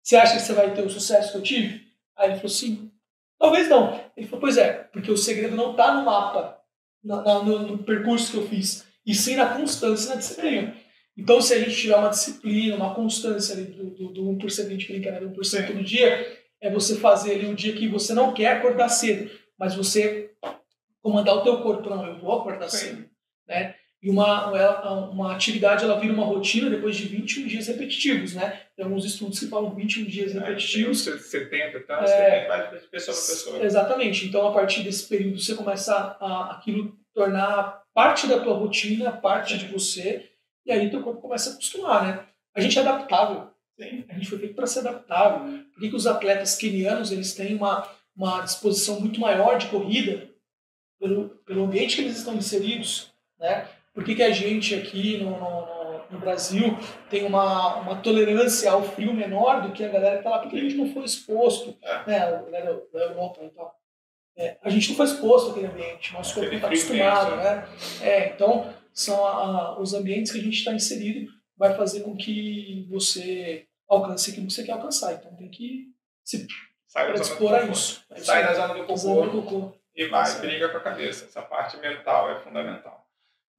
você acha que você vai ter o sucesso que eu tive? Aí ele falou assim, talvez não. Ele falou, pois é, porque o segredo não está no mapa, no percurso que eu fiz, e sim na constância e na disciplina. Então, se a gente tiver uma disciplina, uma constância ali do 1%, a gente brinca, né, do 1% todo dia, é você fazer ali o dia que você não quer acordar cedo, mas você comandar o teu corpo, não, eu vou acordar cedo, né? E uma atividade, ela vira uma rotina depois de 21 dias repetitivos, né? Tem alguns estudos que falam 21 dias repetitivos. 70, tá? 70 vai de pessoa para pessoa. Exatamente. Então, a partir desse período, você começa aquilo tornar parte da tua rotina, parte de você, e aí teu corpo começa a acostumar, né? A gente é adaptável. Sim. A gente foi feito para ser adaptável. Por que os atletas quenianos, eles têm uma disposição muito maior de corrida pelo ambiente que eles estão inseridos, né? Por que a gente aqui no Brasil tem uma tolerância ao frio menor do que a galera que está lá? Porque a gente não foi exposto, né? A galera da Europa e tal. A gente não foi exposto àquele ambiente, nosso corpo está acostumado, né? Então, são os ambientes que a gente está inserido, vai fazer com que você alcance aquilo que você quer alcançar. Então, tem que se predispor a isso. Sai da zona do cocô e vai, briga com a cabeça. Essa parte mental é fundamental.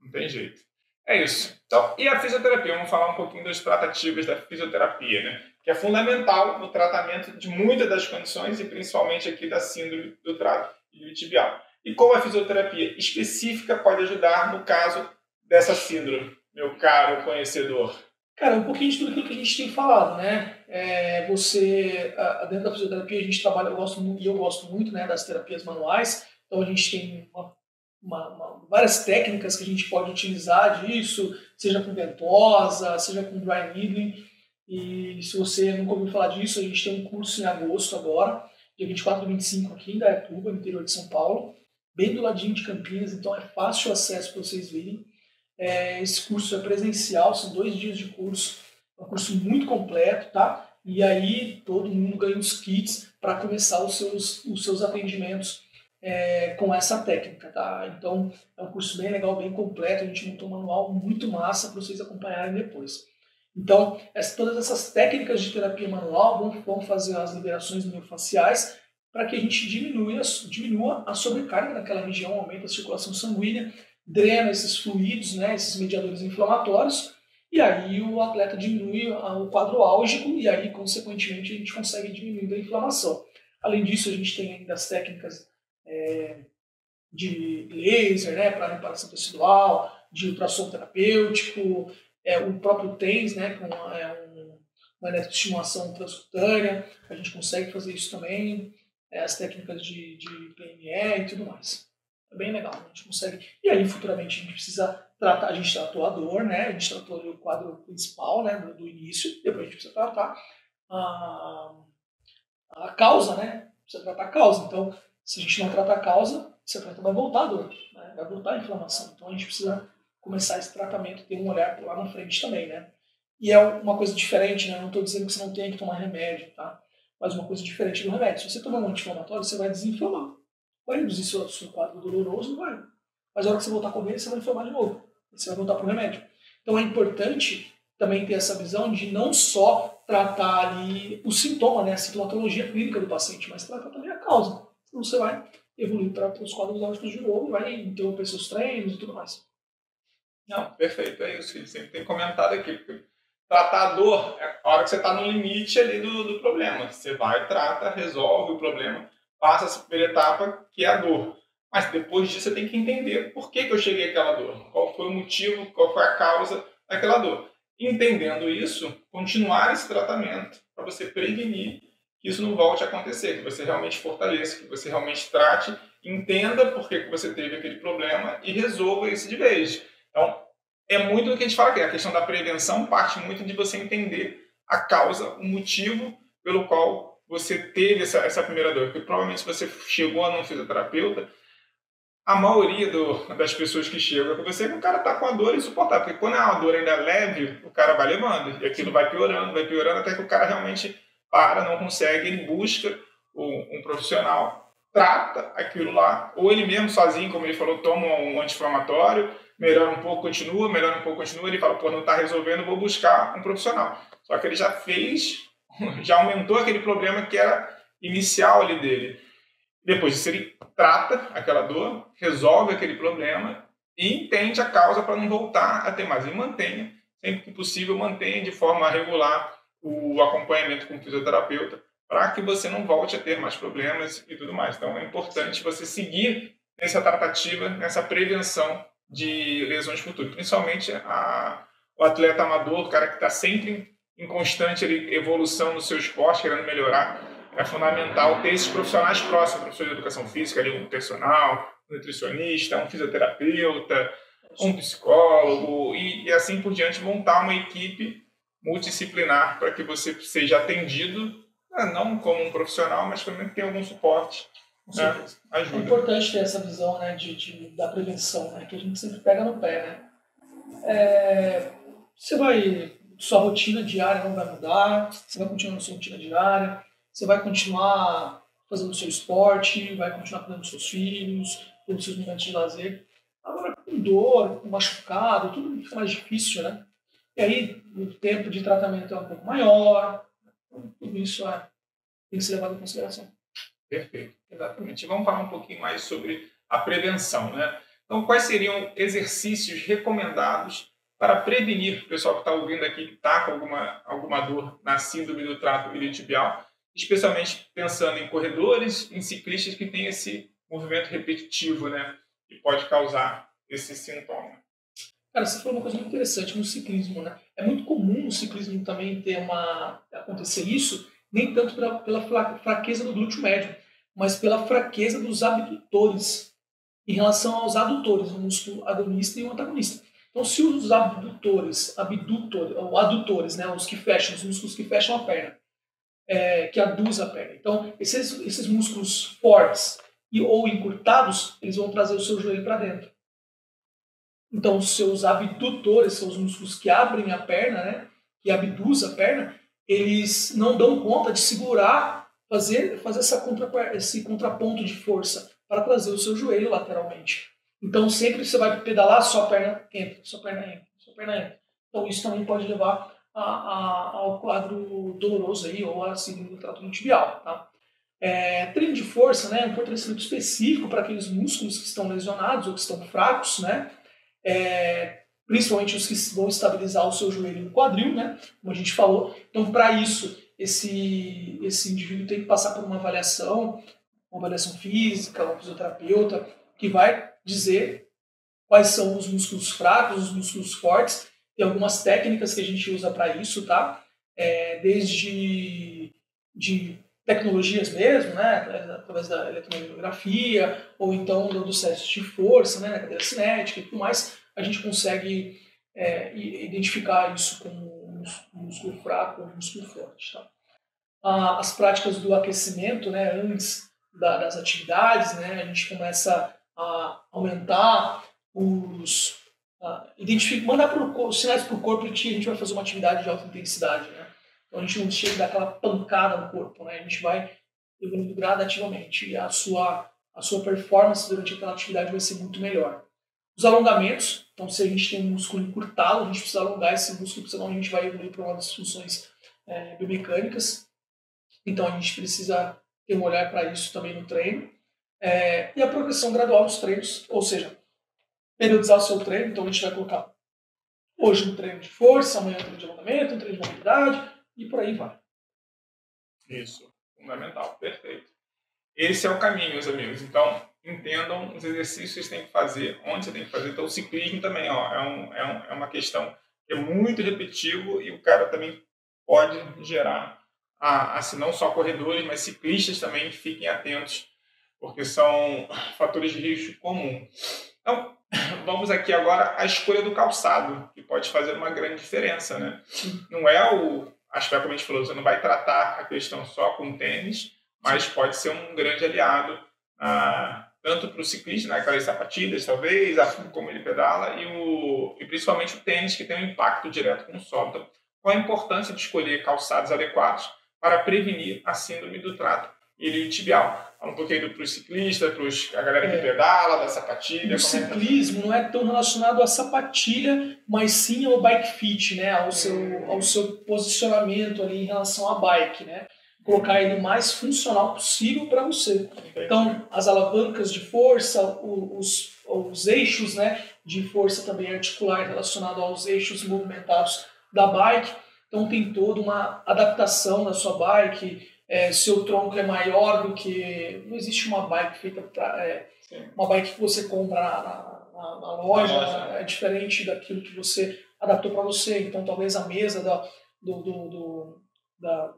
Não tem jeito. É isso. Então, e a fisioterapia? Vamos falar um pouquinho das tratativas da fisioterapia, né? Que é fundamental no tratamento de muitas das condições e principalmente aqui da síndrome do trato iliotibial. E como a fisioterapia específica pode ajudar no caso dessa síndrome, meu caro conhecedor? Cara, um pouquinho de tudo aquilo que a gente tem falado, né? Dentro da fisioterapia, a gente trabalha, eu gosto muito, né, das terapias manuais. Então, a gente tem várias técnicas que a gente pode utilizar disso, seja com ventosa, seja com dry needling. E se você nunca ouviu falar disso, a gente tem um curso em agosto agora, dia 24 e 25 aqui em Indaiatuba, no interior de São Paulo, bem do ladinho de Campinas, então é fácil o acesso para vocês virem. Esse curso é presencial, são 2 dias de curso, é um curso muito completo, tá? E aí todo mundo ganha os kits para começar os seus atendimentos com essa técnica, tá? Então é um curso bem legal, bem completo, a gente montou um manual muito massa para vocês acompanharem depois. Então, todas essas técnicas de terapia manual vão fazer as liberações miofasciais para que a gente diminua a sobrecarga naquela região, aumenta a circulação sanguínea, drena esses fluidos, né, esses mediadores inflamatórios, e aí o atleta diminui o quadro álgico e aí, consequentemente, a gente consegue diminuir a inflamação. Além disso, a gente tem ainda as técnicas de laser, né, para reparação tecidual, de ultrassom terapêutico, o próprio TENS, né, com uma eletroestimulação transcutânea, a gente consegue fazer isso também, as técnicas de PNE e tudo mais. É bem legal, a gente consegue. E aí, futuramente, a gente precisa tratar, a gente tratou a dor, né, a gente tratou o quadro principal, né, do início, depois a gente precisa tratar a causa, né, precisa tratar a causa. Então, se a gente não tratar a causa, esse atleta vai voltar a dor, né, vai voltar a inflamação. Então, a gente precisa começar esse tratamento, ter um olhar lá na frente também, né? E é uma coisa diferente, né? Não estou dizendo que você não tem que tomar remédio, tá? Mas uma coisa diferente do remédio. Se você tomar um anti-inflamatório, você vai desinflamar. Vai reduzir seu quadro doloroso, vai. Mas a hora que você voltar a comer, você vai inflamar de novo. Você vai voltar para o remédio. Então é importante também ter essa visão de não só tratar ali o sintoma, né? A sintomatologia clínica do paciente, mas tratar também a causa. Senão você vai evoluir para os quadros álgicos de novo, vai interromper seus treinos e tudo mais. Não, perfeito, é isso que ele sempre tem comentado aqui, porque tratar a dor é a hora que você está no limite ali do problema. Você vai, trata, resolve o problema, passa essa primeira etapa, que é a dor. Mas depois disso você tem que entender por que eu cheguei àquela dor, qual foi o motivo, qual foi a causa daquela dor. Entendendo isso, continuar esse tratamento para você prevenir que isso não volte a acontecer, que você realmente fortaleça, que você realmente trate, entenda por que você teve aquele problema e resolva isso de vez. Então, é muito do que a gente fala aqui, a questão da prevenção parte muito de você entender a causa, o motivo pelo qual você teve essa primeira dor. Porque provavelmente se você chegou a um fisioterapeuta, a maioria das pessoas que chegam com você, o cara está com a dor insuportável. Porque quando é uma dor ainda leve, o cara vai levando. E aquilo vai piorando, até que o cara realmente para, não consegue, ele busca um profissional, trata aquilo lá, ou ele mesmo sozinho, como ele falou, toma um anti-inflamatório, melhora um pouco, continua, ele fala, pô, não está resolvendo, vou buscar um profissional. Só que ele já aumentou aquele problema que era inicial ali dele. Depois disso, ele trata aquela dor, resolve aquele problema e entende a causa para não voltar a ter mais. E mantenha, sempre que possível, mantenha de forma regular o acompanhamento com o fisioterapeuta para que você não volte a ter mais problemas e tudo mais. Então, é importante você seguir nessa tratativa, nessa prevenção de lesões futuras. Principalmente o atleta amador, o cara que está sempre em constante evolução no seu esporte, querendo melhorar. É fundamental ter esses profissionais próximos, professor de educação física, ali, um personal, um nutricionista, um fisioterapeuta, um psicólogo e assim por diante, montar uma equipe multidisciplinar para que você seja atendido, não como um profissional, mas também tenha algum suporte. Né? Ajuda. É importante ter essa visão, né, da prevenção, né, que a gente sempre pega no pé. Né? Sua rotina diária não vai mudar, você vai continuar na sua rotina diária, você vai continuar fazendo o seu esporte, vai continuar cuidando dos seus filhos, tendo seus momentos de lazer. Agora, com dor, com machucado, tudo fica mais difícil, né? E aí, o tempo de tratamento é um pouco maior, tudo isso tem que ser levado em consideração. Perfeito, exatamente. Vamos falar um pouquinho mais sobre a prevenção, né? Então, quais seriam exercícios recomendados para prevenir o pessoal que está ouvindo aqui, que está com alguma dor na síndrome do trato iliotibial, especialmente pensando em corredores, em ciclistas que têm esse movimento repetitivo, né, que pode causar esse sintoma. Cara, você falou uma coisa muito interessante no ciclismo, né? É muito comum no ciclismo também acontecer isso, nem tanto pela fraqueza do glúteo médio, mas pela fraqueza dos abdutores em relação aos adutores, o músculo agonista e o antagonista. Então, se os adutores, né, os músculos que fecham a perna, que aduz a perna. Então, esses músculos fortes ou encurtados, eles vão trazer o seu joelho para dentro. Então, os seus abdutores, são os músculos que abrem a perna, né, que abduz a perna, eles não dão conta de segurar, fazer esse contraponto de força para trazer o seu joelho lateralmente. Então, sempre que você vai pedalar, sua perna entra, sua perna entra, sua perna entra. Então, isso também pode levar ao quadro doloroso aí, ou a síndrome do trato tibial. Tá? Treino de força, né, um fortalecimento específico para aqueles músculos que estão lesionados ou que estão fracos, né, principalmente os que vão estabilizar o seu joelho e o quadril, né, como a gente falou. Então, para isso, esse indivíduo tem que passar por uma avaliação física, um fisioterapeuta, que vai dizer quais são os músculos fracos, os músculos fortes. Tem algumas técnicas que a gente usa para isso, tá? Desde de tecnologias mesmo, né? Através da eletromiografia, ou então dos testes de força, né? Na cadeira cinética e tudo mais, a gente consegue identificar isso como um músculo fraco ou um músculo forte. Tá? As práticas do aquecimento, né? Antes das atividades, né? A gente começa a aumentar mandar os sinais para o corpo de que a gente vai fazer uma atividade de alta intensidade, né? Então a gente não chega daquela pancada no corpo, né? A gente vai evoluindo gradativamente e a sua performance durante aquela atividade vai ser muito melhor. Os alongamentos, então se a gente tem um músculo encurtado, a gente precisa alongar esse músculo, senão a gente vai evoluir para uma das funções biomecânicas. Então a gente precisa ter um olhar para isso também no treino. E a progressão gradual dos treinos, ou seja, periodizar o seu treino. Então a gente vai colocar Hoje um treino de força, amanhã um treino de alongamento, um treino de mobilidade e por aí vai. Isso, fundamental, perfeito. Esse é o caminho, meus amigos. Então, entendam os exercícios que vocês têm que fazer, onde você tem que fazer. Então, o ciclismo também é uma questão que é muito repetitivo e o cara também pode gerar, assim, não só corredores, mas ciclistas também fiquem atentos, porque são fatores de risco comum. Então, vamos aqui agora à escolha do calçado, que pode fazer uma grande diferença, né? Não é acho que como a gente falou, você não vai tratar a questão só com tênis, mas pode ser um grande aliado, tanto para o ciclista, né, aquelas sapatilhas, talvez, como ele pedala, e principalmente o tênis, que tem um impacto direto com o solo. Então, qual a importância de escolher calçados adequados para prevenir a síndrome do trato iliotibial? Fala um pouquinho para os ciclistas, para a galera que pedala, da sapatilha. O ciclismo não é tão relacionado à sapatilha, mas sim ao bike fit, né? Ao seu posicionamento ali em relação à bike, né? Colocar ele mais funcional possível para você. Então, as alavancas de força, os eixos, né, de força também articular relacionado aos eixos movimentados da bike. Então, tem toda uma adaptação na sua bike. Seu tronco é maior do que... Não existe uma bike feita para... uma bike que você compra na loja é diferente daquilo que você adaptou para você. Então, talvez a mesa do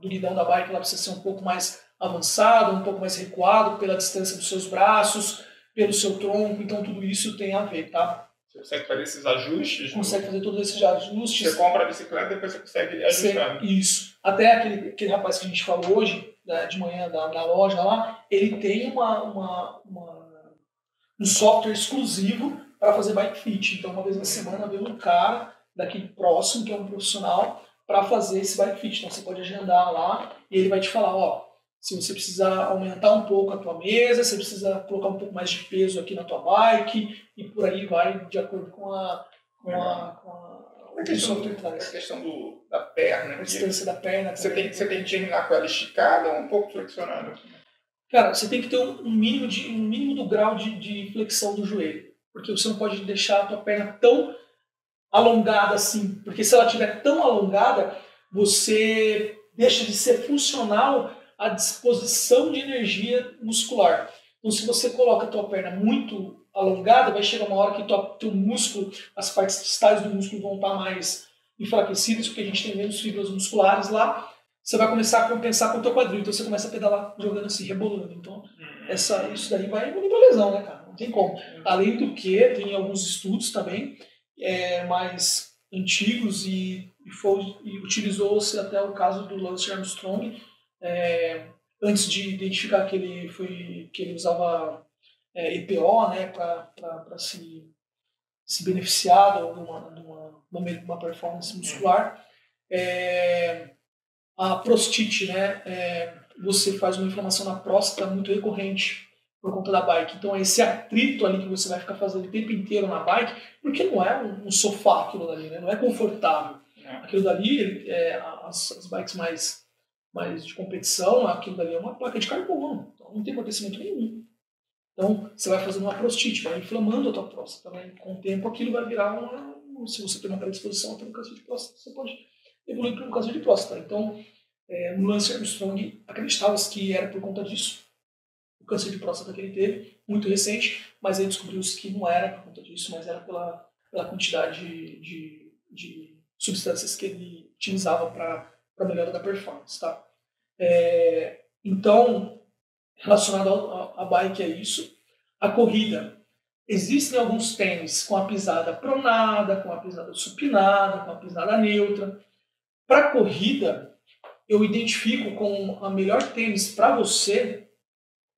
guidão da bike ela precisa ser um pouco mais avançada, um pouco mais recuado pela distância dos seus braços, pelo seu tronco. Então, tudo isso tem a ver, tá? Você consegue fazer esses ajustes? Consegue fazer todos esses ajustes. Você compra a bicicleta e depois você consegue ir ajustando. Isso. Até aquele rapaz que a gente falou hoje, né, de manhã da loja lá, ele tem um software exclusivo para fazer bike fit. Então, uma vez na semana, vem um cara daquele próximo, que é um profissional, para fazer esse bike fit. Então, você pode agendar lá e ele vai te falar, se você precisar aumentar um pouco a tua mesa, você precisa colocar um pouco mais de peso aqui na tua bike, e por aí vai, de acordo com a questão da perna. A distância da perna. Você tem que terminar com ela esticada ou um pouco flexionada? Cara, você tem que ter um mínimo do grau de flexão do joelho. Porque você não pode deixar a tua perna tão alongada assim. Porque se ela estiver tão alongada, você deixa de ser funcional à disposição de energia muscular. Então, se você coloca a tua perna muito alongada, vai chegar uma hora que teu músculo, as partes distais do músculo vão estar mais enfraquecidas, porque a gente tem menos fibras musculares lá. Você vai começar a compensar com o teu quadril. Então, você começa a pedalar jogando assim, rebolando. Então, isso daí vai indo pra lesão, né, cara? Não tem como. Além do que, tem alguns estudos também mais antigos e utilizou-se até o caso do Lance Armstrong, antes de identificar que ele usava EPO, né, para se beneficiar de uma performance muscular. A prostite, né, você faz uma inflamação na próstata muito recorrente por conta da bike. Então, esse atrito ali que você vai ficar fazendo o tempo inteiro na bike, porque não é um sofá aquilo dali, né? Não é confortável. Aquilo dali, as bikes mais de competição, aquilo dali é uma placa de carbono. Então, não tem amortecimento nenhum. Então, você vai fazendo uma prostite, vai inflamando a tua próstata. Né? Com o tempo, aquilo vai virar se você tem uma predisposição a ter um câncer de próstata, você pode evoluir para um câncer de próstata. Então, no Lance Armstrong, acreditava-se que era por conta disso. O câncer de próstata que ele teve, muito recente, mas aí descobriu-se que não era por conta disso, mas era pela quantidade de substâncias que ele utilizava para a melhora da performance. Tá? Então, relacionado à bike é isso. A corrida. Existem alguns tênis com a pisada pronada, com a pisada supinada, com a pisada neutra. Para corrida, eu identifico com a melhor tênis para você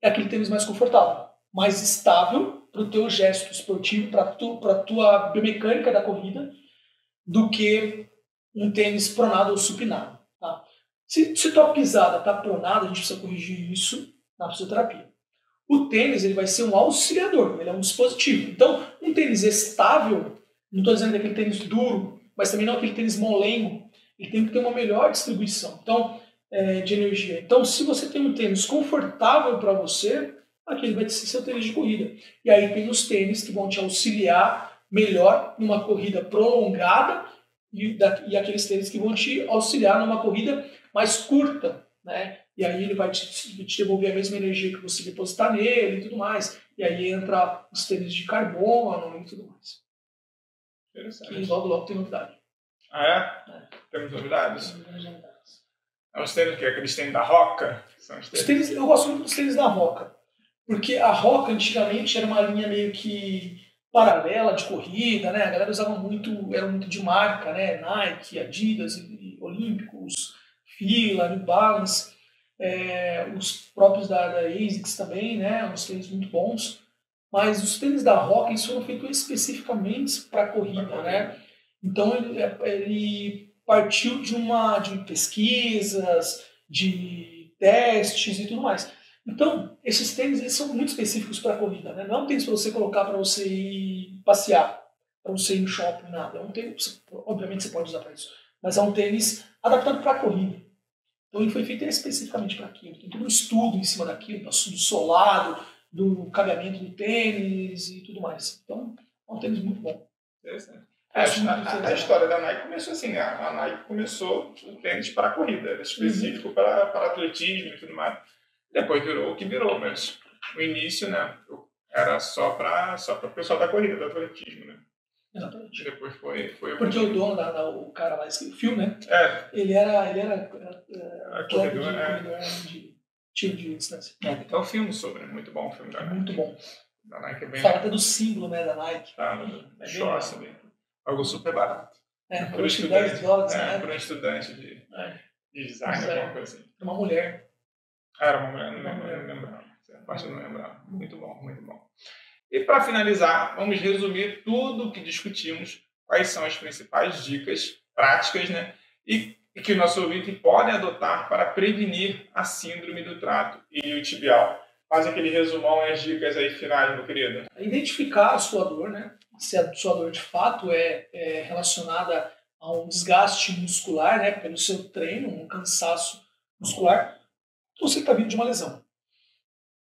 é aquele tênis mais confortável, mais estável para o teu gesto esportivo, para a tua biomecânica da corrida, do que um tênis pronado ou supinado. Tá? Se tua pisada está pronada, a gente precisa corrigir isso na fisioterapia. O tênis ele vai ser um auxiliador, ele é um dispositivo. Então, um tênis estável, não estou dizendo que é aquele tênis duro, mas também não é aquele tênis molengo, ele tem que ter uma melhor distribuição de energia. Então, se você tem um tênis confortável para você, aquele vai ser seu tênis de corrida. E aí tem os tênis que vão te auxiliar melhor numa corrida prolongada e aqueles tênis que vão te auxiliar numa corrida mais curta, né? E aí ele vai te devolver a mesma energia que você depositar nele e tudo mais. E aí entra os tênis de carbono e tudo mais. Interessante. E logo tem novidade. Ah, é? Temos novidades? É os tênis que é aqueles tênis da Roca? São os tênis. Eu gosto muito dos tênis da Roca. Porque a Roca antigamente era uma linha meio que paralela de corrida, né? A galera usava muito, era muito de marca, né? Nike, Adidas, e Olímpicos, Fila, New Balance, os próprios da ASICS também, né? Uns tênis muito bons. Mas os tênis da Roca eles foram feitos especificamente para corrida, né? Então ele partiu de pesquisas, de testes e tudo mais. Então, esses tênis eles são muito específicos para a corrida, né? Não é um tênis para você colocar para você ir passear, para você ir no shopping, nada. É um tênis, obviamente você pode usar para isso, mas é um tênis adaptado para a corrida. Então ele foi feito especificamente para aquilo. Tem todo um estudo em cima daquilo, do solado, do cabeamento do tênis e tudo mais. Então, é um tênis muito bom. Interessante. A história da Nike começou assim, a Nike começou o tênis para a corrida, era específico para atletismo e tudo mais. Depois virou o que virou, mas no início, né, era só para o pessoal da corrida, do atletismo, né? Exatamente. Depois foi porque o dono, o cara lá, o Phil, né? Ele era corredor, de tiro de distância. Tem um filme sobre, muito bom o filme da Nike. Muito bom. Da Nike é bem Fala até do símbolo, né, da Nike. Show, algo super barato. Por $10, né? Para um estudante de design, alguma coisa assim. Uma mulher. Era uma mulher, não lembrava. Essa não lembrava. Muito bom, muito bom. E para finalizar, vamos resumir tudo o que discutimos, quais são as principais dicas práticas, né? E que o nosso ouvinte pode adotar para prevenir a síndrome do trato iliotibial. Faz aquele resumão e as dicas aí finais, meu querido. Identificar a sua dor, né? Se a sua dor de fato é relacionada a um desgaste muscular, né? Pelo seu treino, um cansaço muscular, ou você está vindo de uma lesão.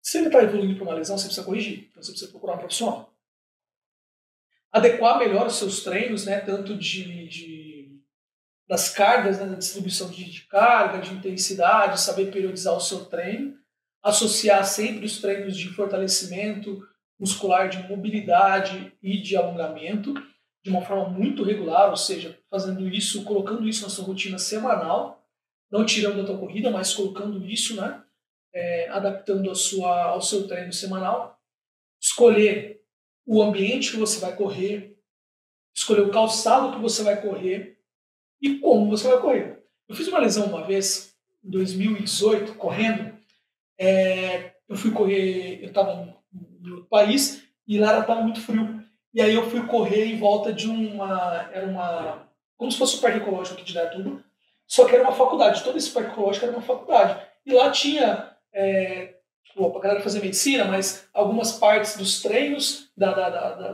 Se ele está evoluindo para uma lesão, você precisa corrigir. Então você precisa procurar um profissional. Adequar melhor os seus treinos, né? Tanto das cargas, né? Da distribuição de carga, de intensidade, saber periodizar o seu treino. Associar sempre os treinos de fortalecimento muscular, de mobilidade e de alongamento de uma forma muito regular, ou seja, fazendo isso, colocando isso na sua rotina semanal, não tirando da tua corrida, mas colocando isso, né? Adaptando ao seu treino semanal. Escolher o ambiente que você vai correr, escolher o calçado que você vai correr e como você vai correr. Eu fiz uma lesão uma vez, em 2018, correndo. Eu fui correr, eu estava em outro país e lá estava muito frio. E aí eu fui correr em volta de como se fosse um parque ecológico aqui de Dayatuba, só que era uma faculdade. Todo esse parque ecológico era uma faculdade. E lá tinha, para a galera fazer medicina, mas algumas partes dos treinos,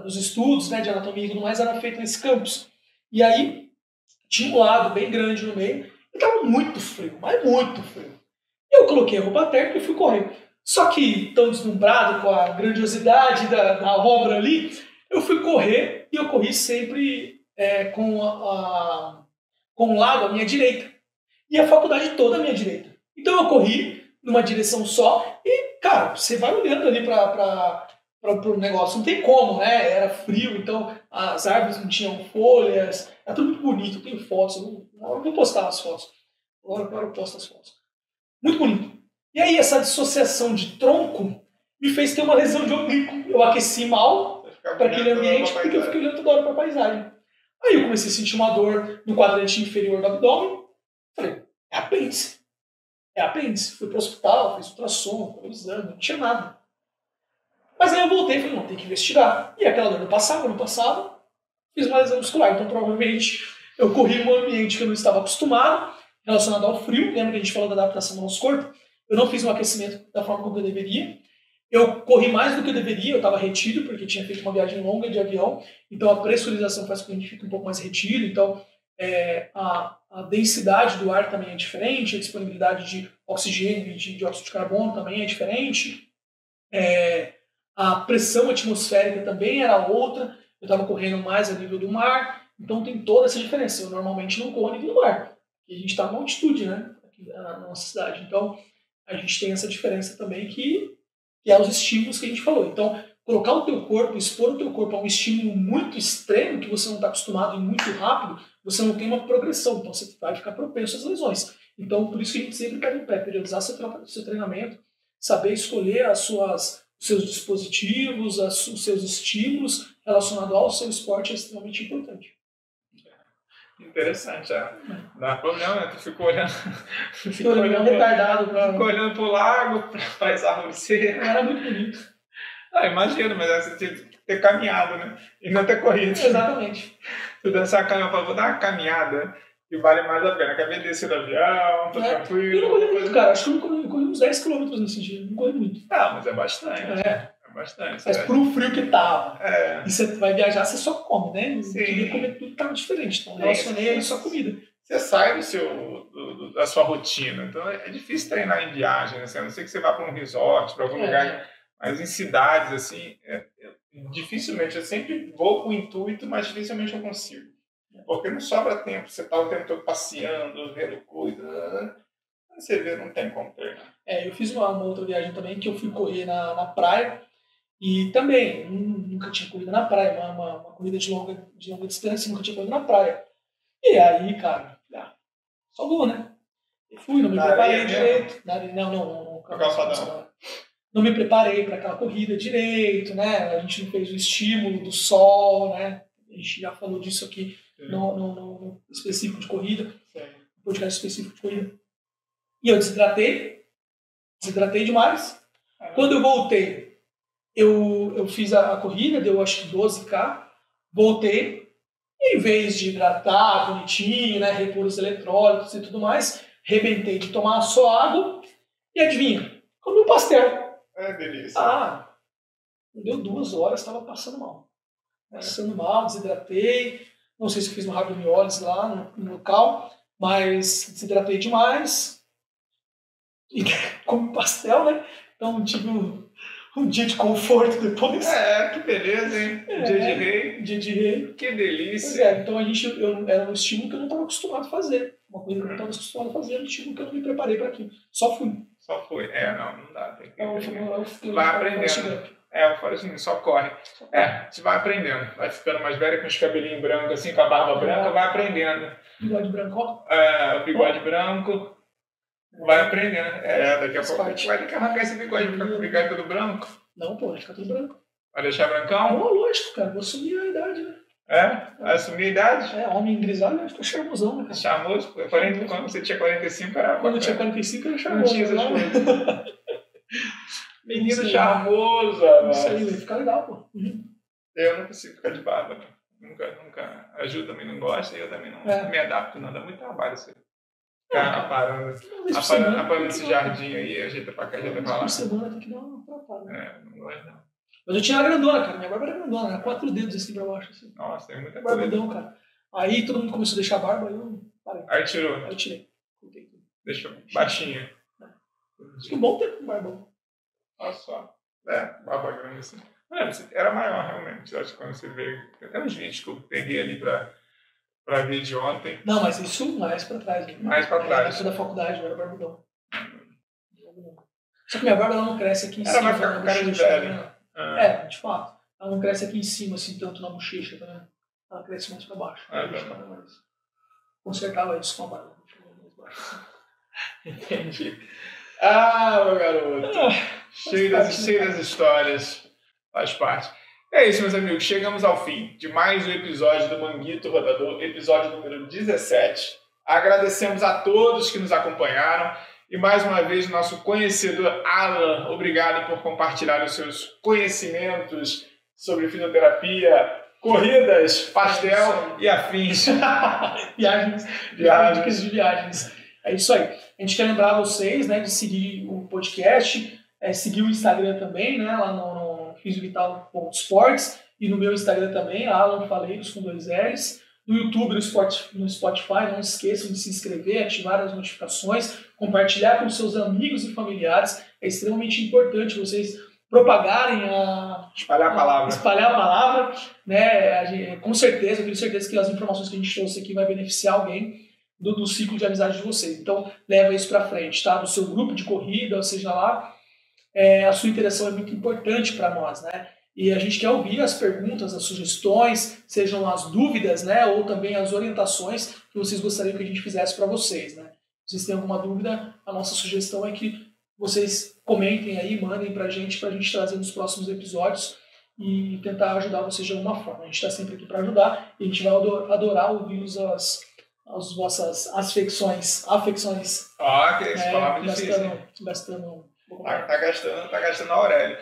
dos estudos, né, de anatomia e tudo mais, eram feitos nesse campus. E aí tinha um lago bem grande no meio e estava muito frio, mas muito frio. Eu coloquei a roupa térmica e fui correr. Só que, tão deslumbrado com a grandiosidade da obra ali, eu fui correr e eu corri sempre com o lago à minha direita. E a faculdade toda à minha direita. Então eu corri numa direção só e, cara, você vai olhando ali para o negócio. Não tem como, né? Era frio, então as árvores não tinham folhas. Era tudo muito bonito. Tem fotos. Eu vou postar as fotos. Agora eu posto as fotos. Muito bonito. E aí essa dissociação de tronco me fez ter uma lesão de oblíquo. Eu aqueci mal para aquele ambiente porque eu fiquei olhando toda hora para a paisagem. Aí eu comecei a sentir uma dor no quadrante inferior do abdômen. Falei, é apêndice. É apêndice. Fui para o hospital, fiz ultrassom, foi um exame, não tinha nada. Mas aí eu voltei e falei, não, tem que investigar. E aquela dor não passava, fiz uma lesão muscular. Então provavelmente eu corri num ambiente que eu não estava acostumado, relacionado ao frio. Lembra que a gente falou da adaptação do nosso corpo? Eu não fiz um aquecimento da forma como eu deveria. Eu corri mais do que eu deveria, eu estava retido, porque tinha feito uma viagem longa de avião. Então a pressurização faz com que a gente fique um pouco mais retido. Então a densidade do ar também é diferente, a disponibilidade de oxigênio e de dióxido de carbono também é diferente. A pressão atmosférica também era outra. Eu estava correndo mais a nível do mar. Então tem toda essa diferença. Eu normalmente não corro em nenhum lugar. E a gente está numa altitude, né? Aqui na nossa cidade. Então a gente tem essa diferença também que é os estímulos que a gente falou. Então, colocar o teu corpo, expor o teu corpo a um estímulo muito extremo, que você não está acostumado e muito rápido, você não tem uma progressão. Então você vai ficar propenso às lesões. Então, por isso que a gente sempre pega em pé, periodizar seu treinamento, saber escolher os seus dispositivos, os seus estímulos relacionados ao seu esporte é extremamente importante. Interessante, não dá problema, né? Tu ficou olhando. Ficou olhando retardado. Ficou olhando pro lago, pra paisagem seca. Era muito bonito. Imagino, mas você tinha que ter caminhado, né? E não ter corrido. Exatamente. Tu dançar caminhada, eu falo, vou dar uma caminhada que vale mais a pena. Acabei de descer do avião, tô tranquilo. Eu não corri muito, cara. Acho que eu corri uns 10 km nesse dia. Não corri muito. Mas é bastante. É bastante. Mas pro frio que tava. E você vai viajar, você só come, né? Sim. Queria comer tudo que tava diferente. Então, relacionei aí só comida. Você sai da sua rotina. Então, é difícil treinar em viagem, né? A não ser que você vá para um resort, para algum lugar. Mas em cidades, assim, dificilmente. Eu sempre vou com o intuito, mas dificilmente eu consigo. Porque não sobra tempo. Você tá o tempo todo passeando, vendo coisa. Você vê, não tem como treinar. Eu fiz uma outra viagem também, que eu fui correr na praia. E também, nunca tinha corrido na praia, uma corrida de longa distância, nunca tinha corrido na praia. E aí, cara, só vou, né? Eu fui, não me preparei direito. Não me preparei para aquela corrida direito, né? A gente não fez o estímulo do sol, né? A gente já falou disso aqui no específico de corrida, no podcast específico de corrida. E eu desidratei demais. Quando eu voltei, eu fiz a corrida, deu acho que 12K, voltei, e em vez de hidratar bonitinho, né, repor os eletrólitos e tudo mais, rebentei de tomar só água, e adivinha? Comi um pastel. Delícia. Não deu 2 horas, estava passando mal. Desidratei, não sei se eu fiz um ravioli lá no local, mas desidratei demais, e comi pastel, né? Então tive um dia de conforto depois. Que beleza, hein? Dia de rei. Que delícia. Então era um estímulo que eu não estava acostumado a fazer. Uma coisa que eu não estava acostumado a fazer, era um estímulo que eu não me preparei para aquilo. Só fui. Não dá. Tem que vai aprendendo. Eu falo assim, só corre. Você vai aprendendo. Vai ficando mais velho com os cabelinhos brancos, assim, com a barba branca, vai aprendendo. Bigode branco, ó. O bigode branco. Vai aprendendo. Daqui a pouco vai ter que arrancar esse bigode, ficar com o bigode todo branco. Não, vai ficar tudo branco. Vai deixar brancão? Não, lógico, cara. Vou assumir a idade, né? Vai assumir a idade? Homem grisalho, eu fico charmosão, né, cara? Charmoso? Quando você tinha 45, era... Quando eu tinha 45, era charmoso. Não tinha essas coisas. Menino charmoso, Isso aí, vai ficar legal, pô. Eu não consigo ficar de barba, né? Nunca. A Ju também não gosta e eu também não me adapto, não. Dá muito trabalho isso aí. Ficar aparando esse jardim aí, ajeita pra cá, ajeita pra lá. Por semana tem que dar uma tratada. Não gosto não. Mas eu tinha a grandona, cara. Minha barba era grandona, era 4 dedos assim pra baixo. Assim. Nossa, tem muita coisa. Barbudão, cara. Aí todo mundo começou a deixar a barba, aí eu parei. Aí tirou. Aí eu tirei. Deixou baixinha. Acho que um bom tempo com barbão. Olha só. Barba grande assim. Era maior, realmente. Acho que quando você vê... Tem até uns vídeos que eu peguei ali pra ver de ontem. Não, mas isso mais pra trás. Né? Mais pra trás. Na época da faculdade, eu era barbudão. Só que minha barba ela não cresce aqui em cima. Ela vai ficar com cara de velho. De fato. Ela não cresce aqui em cima, assim, tanto na bochecha, tá? Ela cresce mais pra baixo. Mas consertava isso com a barba. Entendi. Meu garoto. Cheio das histórias. Faz parte. É isso, meus amigos. Chegamos ao fim de mais um episódio do Manguito Rodador, episódio número 17. Agradecemos a todos que nos acompanharam. E mais uma vez, nosso conhecedor Alan, obrigado por compartilhar os seus conhecimentos sobre fisioterapia, corridas, pastel e afins. Viagens. Dicas de viagens. É isso aí. A gente quer lembrar vocês, né, de seguir o podcast, seguir o Instagram também, né, lá no fisiovital.sports e no meu Instagram também, Alan Faleiros com 2 L's. No YouTube, no Spotify, não esqueçam de se inscrever, ativar as notificações, compartilhar com seus amigos e familiares. É extremamente importante vocês propagarem espalhar a palavra, né? Com certeza, eu tenho certeza que as informações que a gente trouxe aqui vai beneficiar alguém do ciclo de amizade de vocês. Então, leva isso para frente, tá? Do seu grupo de corrida, ou seja lá, a sua interação é muito importante para nós, né? E a gente quer ouvir as perguntas, as sugestões, sejam as dúvidas, né? Ou também as orientações que vocês gostariam que a gente fizesse para vocês, né? Se vocês têm alguma dúvida, a nossa sugestão é que vocês comentem aí, mandem para a gente trazer nos próximos episódios e tentar ajudar vocês de alguma forma. A gente está sempre aqui para ajudar e a gente vai adorar ouvir as vossas afecções. Que esse palavra difícil. Gastando. Tá gastando a Aurélio.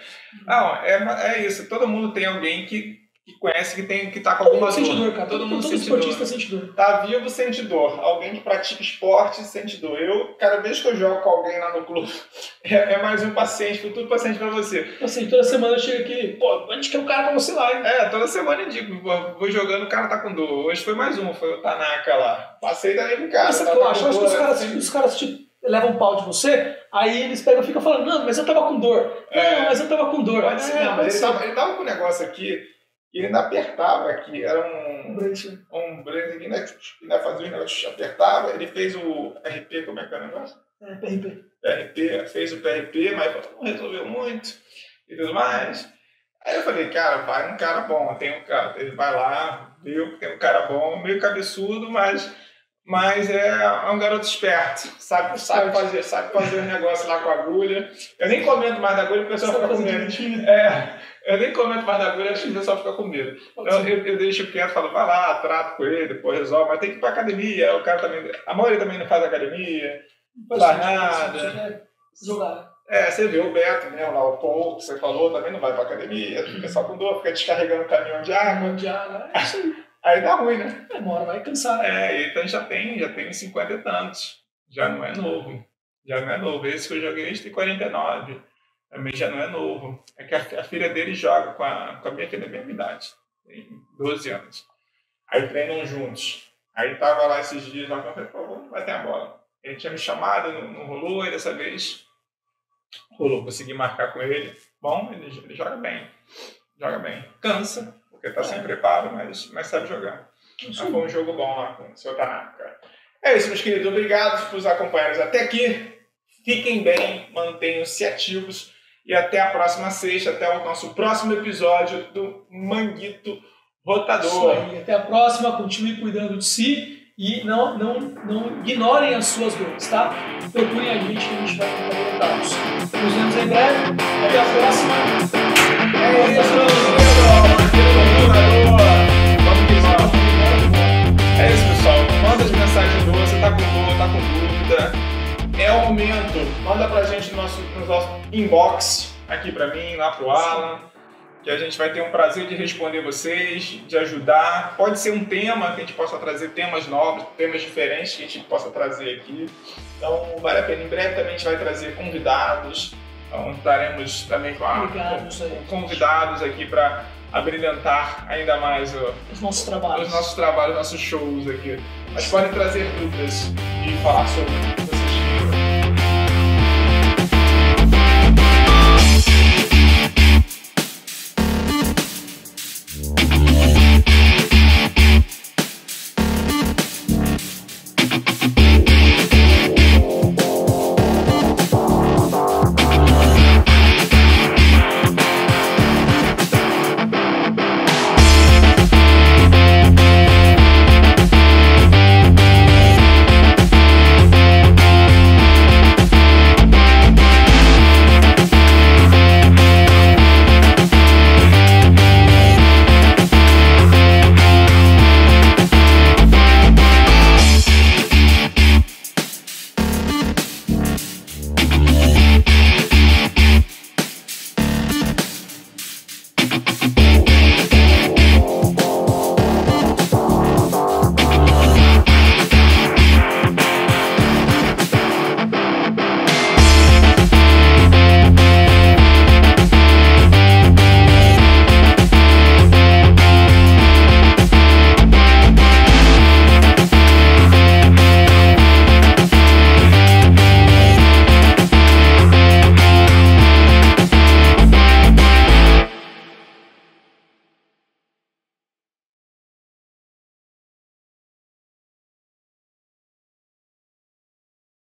Não, é isso. Todo mundo tem alguém que conhece que tá com alguma dor. Sente dor, cara. Todo mundo esportista sente dor. Tá vivo, sente dor. Alguém que pratica esporte sente dor. Cada vez que eu jogo com alguém lá no clube, é mais um paciente, futuro paciente pra você. Assim, toda semana eu chego aqui, pô, a gente quer um cara pra você lá, hein? Toda semana eu digo, vou jogando, o cara tá com dor. Hoje foi mais um, foi o Tanaka lá. Passei daí pro cara. Mas sabe o que eu acho? Que os caras tipo, levam um pau de você, aí eles pegam e ficam falando, não, mas eu tava com dor. Não, mas eu tava com dor. Pode ser, não, mas ele tava com um negócio aqui, e ele ainda apertava aqui, era um brace que ainda fazia um negócio, apertava, ele fez o RP, como é que é o negócio? PRP, fez o PRP, mas não resolveu muito e tudo mais. Aí eu falei, cara, vai um cara bom, tem um cara, ele vai lá, viu que tem um cara bom, meio cabeçudo, mas é um garoto esperto, sabe fazer os negócios lá com a agulha. Eu nem comento mais da agulha, o pessoal fica com medo. Eu nem comento mais da agulha, acho que o pessoal fica com medo. Então eu deixo quieto, falo, vai lá, trato com ele, depois resolve, mas tem que ir pra academia, o cara também, a maioria também não faz academia, não faz nada. Jogar. Você vê o Beto, né, lá o Paul, que você falou, também não vai pra academia, fica só com dor, fica descarregando o caminhão de água. É isso aí. Aí dá ruim, né? Uma hora vai cansar. Então já tem uns 50 e tantos. Já não é novo. Esse que eu joguei, tem 49. Também já não é novo. É que a filha dele joga com a minha filha da mesma idade. Tem 12 anos. Aí treinam juntos. Aí tava lá esses dias, eu falei, pô, vamos bater a bola. Ele tinha me chamado, não rolou, e dessa vez rolou. Consegui marcar com ele. Bom, ele joga bem. Cansa. Porque tá sem preparo, mas sabe jogar. Foi um jogo bom lá com o seu Tanaka. É isso, meus queridos. Obrigado por nos acompanharem até aqui. Fiquem bem, mantenham-se ativos. E até a próxima sexta, até o nosso próximo episódio do Manguito Rotador. Isso aí, até a próxima. Continue cuidando de si e não ignorem as suas dores, tá? Procurem a gente que a gente vai tentar orientá-los. Nos vemos em breve. Até a próxima. É isso, é isso, pessoal. Manda as mensagens boas. Você tá com dor, tá com dúvida. É o momento. Manda pra gente no nosso inbox, aqui pra mim, lá pro Alan, que a gente vai ter um prazer de responder vocês, de ajudar. Pode ser um tema que a gente possa trazer, temas novos, temas diferentes que a gente possa trazer aqui. Então, vale a pena. Em breve também a gente vai trazer convidados. Então, estaremos também com convidados aqui para abrilhantar ainda mais os nossos trabalhos, nossos shows aqui. Mas podem trazer dúvidas e falar sobre